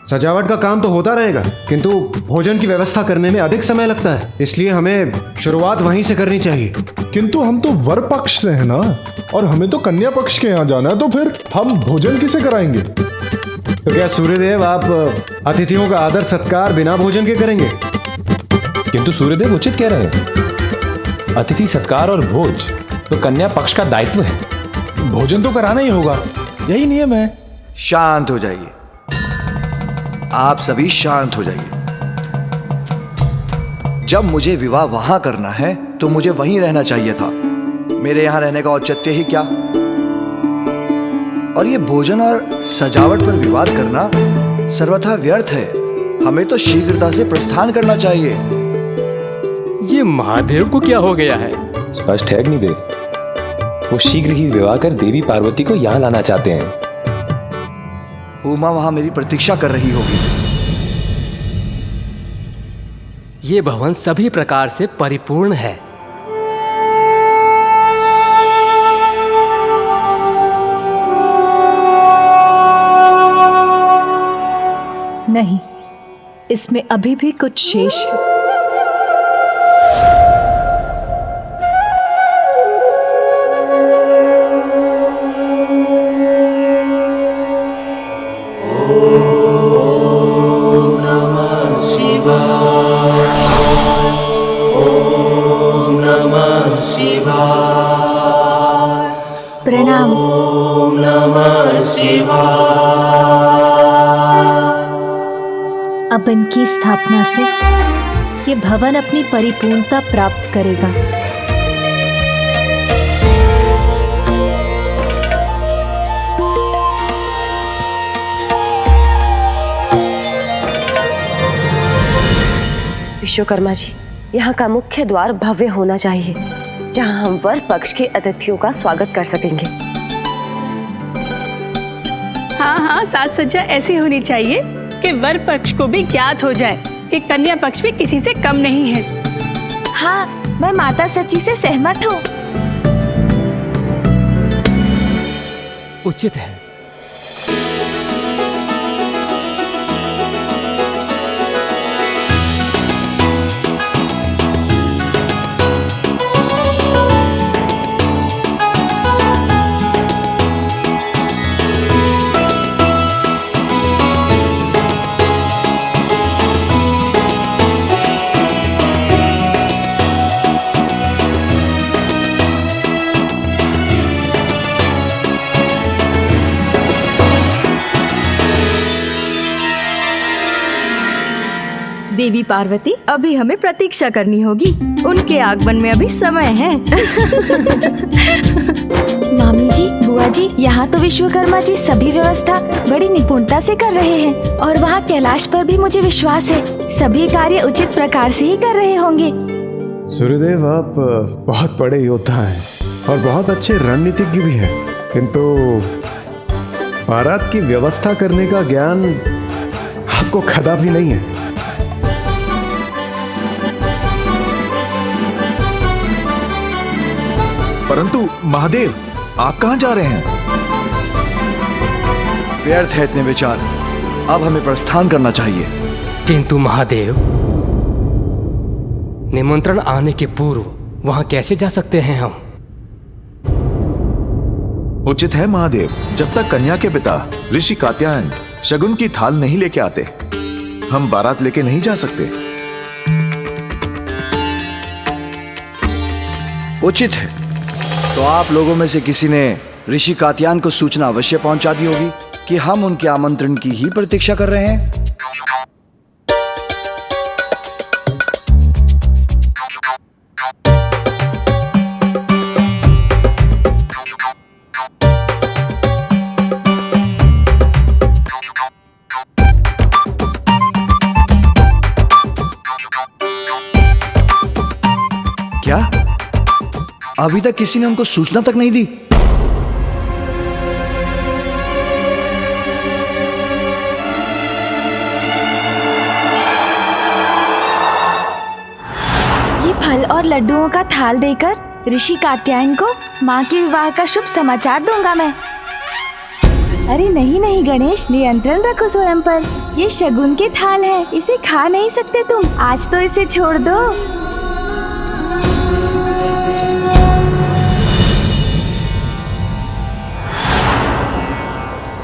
सजावट का काम तो होता रहेगा, किंतु भोजन की व्यवस्था करने में अधिक समय लगता है, इसलिए हमें शुरुआत वहीं से करनी चाहिए। किंतु हम तो वर पक्ष से हैं ना, और हमें तो कन्या पक्ष के यहाँ जाना है, तो फिर हम भोजन किसे कराएंगे? तो क्या सूर्यदेव, आप अतिथियों का आदर सत्कार बिना भोजन के करेंगे? किंतु सूर्यदेव उचित कह रहे हैं। अतिथि सत्कार और भोज तो कन्या पक्ष का दायित्व है। भोजन तो कराना ही होगा, यही नियम है। शांत हो जाइए, आप सभी शांत हो जाइए। जब मुझे विवाह वहां करना है तो मुझे वहीं रहना चाहिए था। मेरे यहां रहने का औचित्य ही क्या? और ये भोजन और सजावट पर विवाद करना सर्वथा व्यर्थ है। हमें तो शीघ्रता से प्रस्थान करना चाहिए। ये महादेव को क्या हो गया है? स्पष्ट है अग्निदेव, वो शीघ्र ही विवाह कर देवी पार्वती को यहाँ लाना चाहते हैं। उमा वहां मेरी प्रतीक्षा कर रही होगी। ये भवन सभी प्रकार से परिपूर्ण है। नहीं, इसमें अभी भी कुछ शेष है। प्रणाम। ओम नमः शिवाय। अब इनकी स्थापना से ये भवन अपनी परिपूर्णता प्राप्त करेगा। विश्वकर्मा जी, यहाँ का मुख्य द्वार भव्य होना चाहिए, जहाँ हम वर पक्ष के अतिथियों का स्वागत कर सकेंगे। हाँ, साज सज्जा ऐसी होनी चाहिए कि वर पक्ष को भी ज्ञात हो जाए कि कन्या पक्ष भी किसी से कम नहीं है। हाँ, मैं माता सची से सहमत हूँ। उचित है। देवी पार्वती, अभी हमें प्रतीक्षा करनी होगी। उनके आगमन में अभी समय है। मामी जी, बुआ जी, यहाँ तो विश्वकर्मा जी सभी व्यवस्था बड़ी निपुणता से कर रहे हैं, और वहाँ कैलाश पर भी मुझे विश्वास है सभी कार्य उचित प्रकार से ही कर रहे होंगे। सूर्यदेव, आप बहुत बड़े योद्धा हैं और बहुत अच्छे रणनीतिज्ञ भी हैं, किंतु बारात की व्यवस्था करने का ज्ञान आपको कदापि नहीं है। परंतु महादेव, आप कहां जा रहे हैं? व्यर्थ है इतने विचार, अब हमें प्रस्थान करना चाहिए। किंतु महादेव, निमंत्रण आने के पूर्व वहां कैसे जा सकते हैं हम? उचित है महादेव, जब तक कन्या के पिता ऋषि कात्यायन शगुन की थाल नहीं लेके आते, हम बारात लेके नहीं जा सकते। उचित है। तो आप लोगों में से किसी ने ऋषि कात्यायन को सूचना अवश्य पहुंचा दी होगी कि हम उनके आमंत्रण की ही प्रतीक्षा कर रहे हैं। क्या अभी तक किसी ने उनको सूचना तक नहीं दी? ये फल और लड्डुओं का थाल देकर ऋषि कात्यायन को माँ के विवाह का शुभ समाचार दूंगा मैं। अरे नहीं नहीं गणेश, नियंत्रण रखो स्वयं पर। ये शगुन के थाल है, इसे खा नहीं सकते तुम। आज तो इसे छोड़ दो।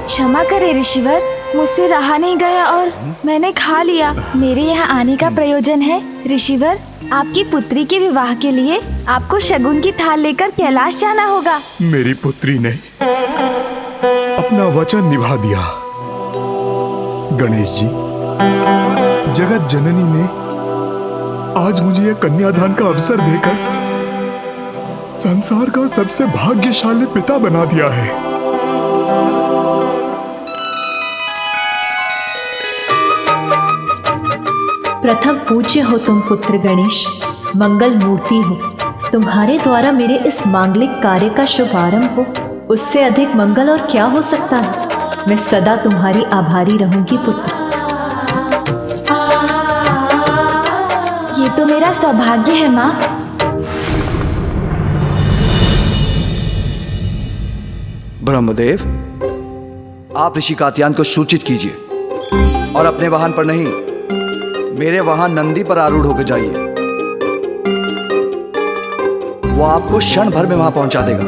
क्षमा करे ऋषिवर, मुझसे रहा नहीं गया और मैंने खा लिया। मेरे यहाँ आने का प्रयोजन है ऋषिवर, आपकी पुत्री के विवाह के लिए आपको शगुन की थाल लेकर कैलाश जाना होगा। मेरी पुत्री ने अपना वचन निभा दिया। गणेश जी, जगत जननी ने आज मुझे यह कन्यादान का अवसर देकर संसार का सबसे भाग्यशाली पिता बना दिया है। प्रथम पूज्य हो तुम पुत्र गणेश, मंगल मूर्ति हो। तुम्हारे द्वारा मेरे इस मांगलिक कार्य का शुभारंभ हो, उससे अधिक मंगल और क्या हो सकता है। मैं सदा तुम्हारी आभारी रहूंगी पुत्र। ये तो मेरा सौभाग्य है माँ। ब्रह्मदेव, आप ऋषि कात्यायन को सूचित कीजिए और अपने वाहन पर नहीं, मेरे वाहन नंदी पर आरूढ़ होकर जाइए। वो आपको क्षण भर में वहां पहुंचा देगा,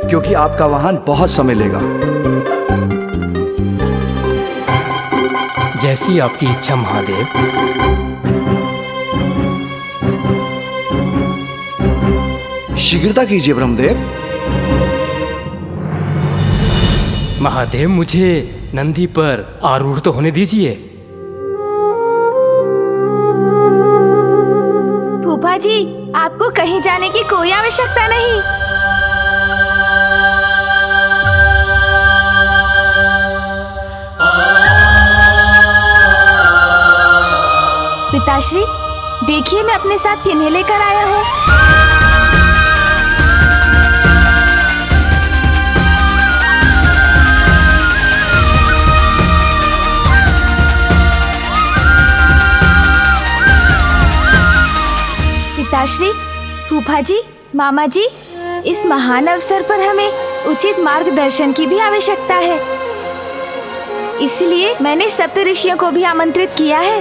क्योंकि आपका वाहन बहुत समय लेगा। जैसी आपकी इच्छा महादेव। शीघ्रता कीजिए ब्रह्मदेव। महादेव, मुझे नंदी पर आरूढ़ तो होने दीजिए। फूफा जी, आपको कहीं जाने की कोई आवश्यकता नहीं। पिताश्री, देखिए मैं अपने साथ किन्हें लेकर आया हूँ। पिताश्री, फूफा जी, मामा जी, इस महान अवसर पर हमें उचित मार्गदर्शन की भी आवश्यकता है। इसलिए मैंने सप्त ऋषियों को भी आमंत्रित किया है।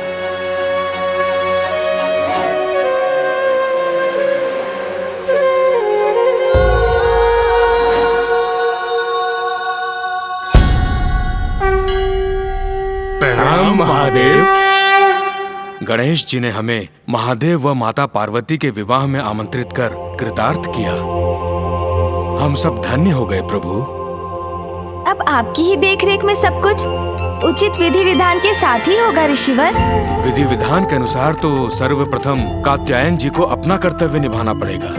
प्रणाम महादेव। गणेश जी ने हमें महादेव व माता पार्वती के विवाह में आमंत्रित कर कृतार्थ किया। हम सब धन्य हो गए प्रभु। अब आपकी ही देखरेख में सब कुछ उचित विधि विधान के साथ ही होगा ऋषिवर। विधि विधान के अनुसार तो सर्वप्रथम कात्यायन जी को अपना कर्तव्य निभाना पड़ेगा।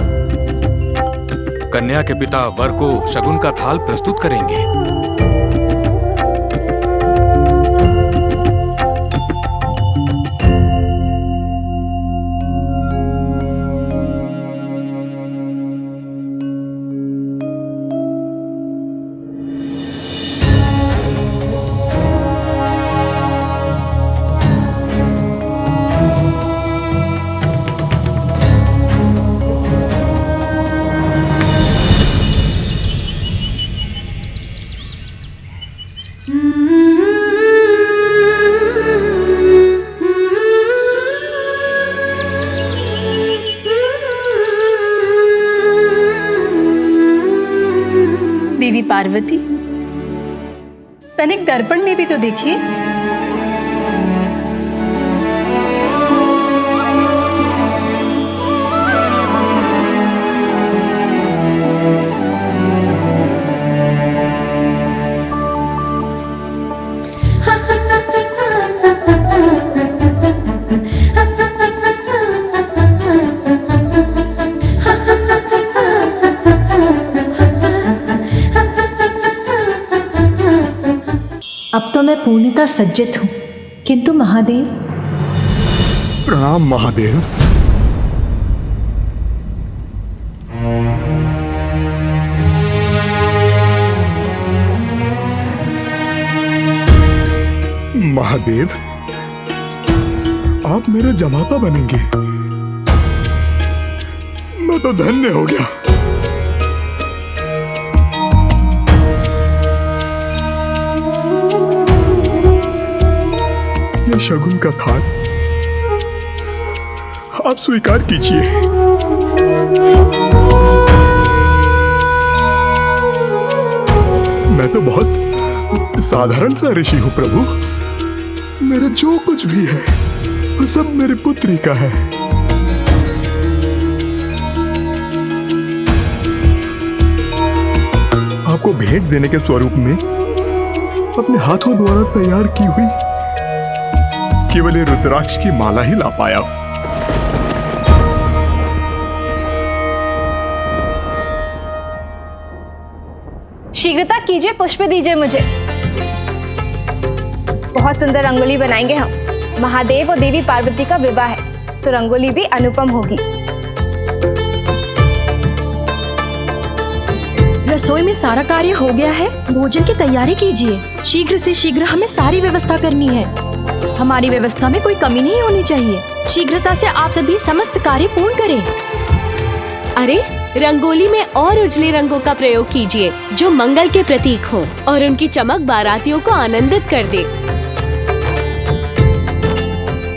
कन्या के पिता वर को शगुन का थाल प्रस्तुत करेंगे। देवी पार्वती, तनिक दर्पण में भी तो देखिए। पूर्णतः सज्जित हूँ, किंतु महादेव। प्रणाम महादेव। महादेव, आप मेरे जमाता बनेंगे। मैं तो धन्य हो गया। ये शगुन का थाल आप स्वीकार कीजिए। मैं तो बहुत साधारण सा ऋषि हूं प्रभु। मेरा जो कुछ भी है वो सब मेरी पुत्री का है। आपको भेंट देने के स्वरूप में अपने हाथों द्वारा तैयार की हुई केवल ये रुद्राक्ष की माला ही ला पाया। शीघ्रता कीजिए, पुष्प दीजिए मुझे। बहुत सुंदर रंगोली बनाएंगे हम। महादेव और देवी पार्वती का विवाह है तो रंगोली भी अनुपम होगी। रसोई में सारा कार्य हो गया है, भोजन की तैयारी कीजिए। शीघ्र से शीघ्र हमें सारी व्यवस्था करनी है। हमारी व्यवस्था में कोई कमी नहीं होनी चाहिए। शीघ्रता से आप सभी समस्त कार्य पूर्ण करें। अरे रंगोली में और उजले रंगों का प्रयोग कीजिए जो मंगल के प्रतीक हो और उनकी चमक बारातियों को आनंदित कर दे।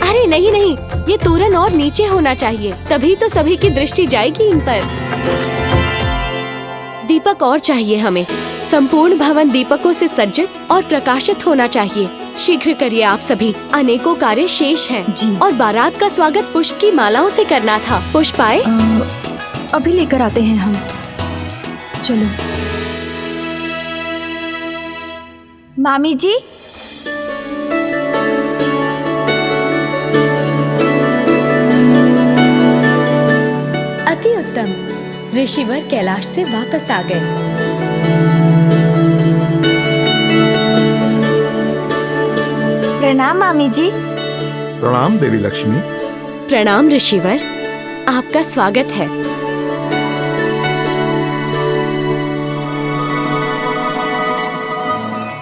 अरे नहीं नहीं, ये तोरण और नीचे होना चाहिए, तभी तो सभी की दृष्टि जाएगी इन पर। दीपक और चाहिए हमें। संपूर्ण भवन दीपकों से सज्जित और प्रकाशित होना चाहिए। शीघ्र करिए आप सभी, अनेकों कार्य शेष हैं जी। और बारात का स्वागत पुष्प की मालाओं से करना था। पुष्प आए? अभी लेकर आते हैं हम। चलो। मामी जी, अति उत्तम। ऋषिवर कैलाश से वापस आ गए। प्रणाम मामी जी। प्रणाम देवी लक्ष्मी। प्रणाम ऋषिवर, आपका स्वागत है।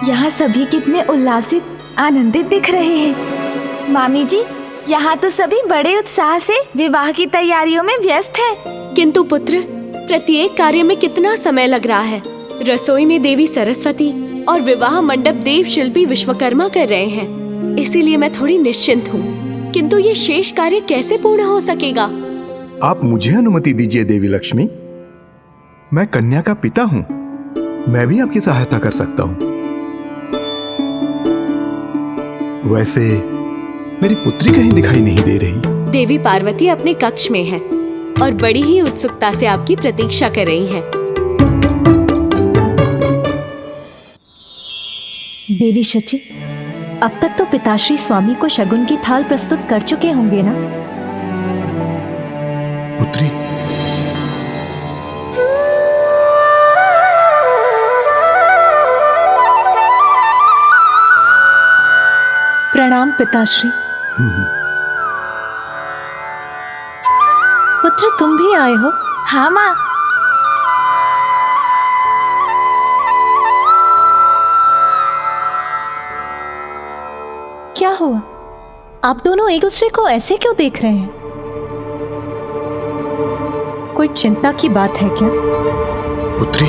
यहाँ सभी कितने उल्लासित आनंदित दिख रहे हैं। मामी जी, यहाँ तो सभी बड़े उत्साह से विवाह की तैयारियों में व्यस्त हैं। किंतु पुत्र, प्रत्येक कार्य में कितना समय लग रहा है। रसोई में देवी सरस्वती और विवाह मंडप देव शिल्पी विश्वकर्मा कर रहे हैं, इसीलिए मैं थोड़ी निश्चिंत हूँ। किंतु ये शेष कार्य कैसे पूर्ण हो सकेगा? आप मुझे अनुमति दीजिए देवी लक्ष्मी। मैं कन्या का पिता हूँ, मैं भी आपकी सहायता कर सकता हूँ। वैसे मेरी पुत्री कहीं दिखाई नहीं दे रही। देवी पार्वती अपने कक्ष में है और बड़ी ही उत्सुकता से आपकी प्रतीक्षा कर रही हैं। देवी शची, अब तक तो पिताश्री स्वामी को शगुन की थाल प्रस्तुत कर चुके होंगे ना? पुत्री, प्रणाम पिताश्री। पुत्र, तुम भी आए हो? हाँ माँ। क्या हुआ? आप दोनों एक दूसरे को ऐसे क्यों देख रहे हैं? कोई चिंता की बात है क्या? पुत्री,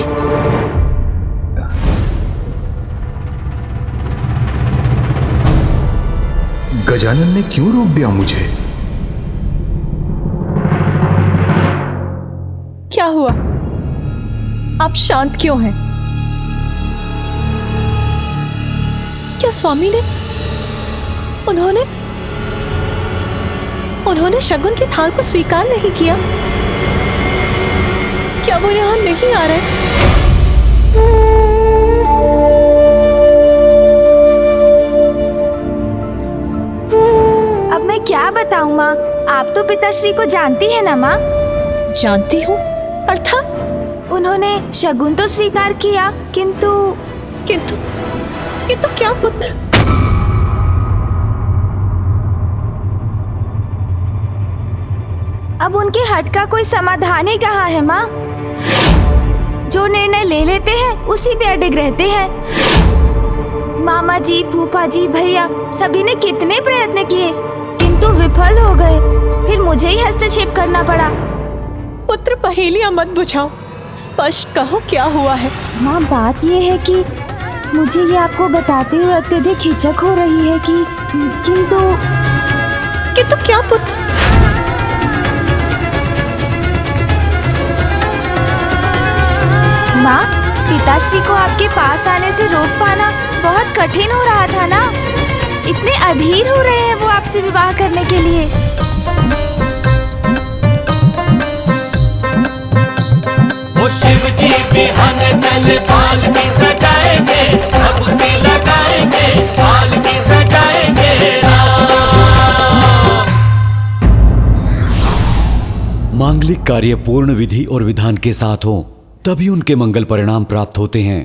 गजानन ने क्यों रोक दिया मुझे? क्या हुआ? आप शांत क्यों हैं? क्या स्वामी ने उन्होंने शगुन की थाल को स्वीकार नहीं किया? क्या वो यहाँ नहीं आ रहे? अब मैं क्या बताऊं माँ? आप तो पिताश्री को जानती है ना माँ? जानती हूँ, अर्थात? उन्होंने शगुन तो स्वीकार किया, किंतु क्या पुत्र? अब उनके हट का कोई समाधान ही कहाँ है माँ? जो निर्णय ले लेते हैं उसी पे अडिग रहते हैं। मामा जी, फूफा जी, भैया सभी ने कितने प्रयत्न किए किंतु विफल हो गए। फिर मुझे ही हस्तक्षेप करना पड़ा। पुत्र, पहेलियां मत बुझाओ, स्पष्ट कहो क्या हुआ है। माँ, बात ये है कि मुझे ये आपको बताते हुए अत्यधिक हिचक हो रही है कि किंतु क्या पुत्र? माँ, पिताश्री को आपके पास आने से रोक पाना बहुत कठिन हो रहा था ना। इतने अधीर हो रहे हैं वो आपसे विवाह करने के लिए। वो शिव जी बिहान चल पालकी सजाएंगे, भभूति लगाएंगे, पालकी सजाएंगे। मांगलिक कार्य पूर्ण विधि और विधान के साथ हो तभी उनके मंगल परिणाम प्राप्त होते हैं।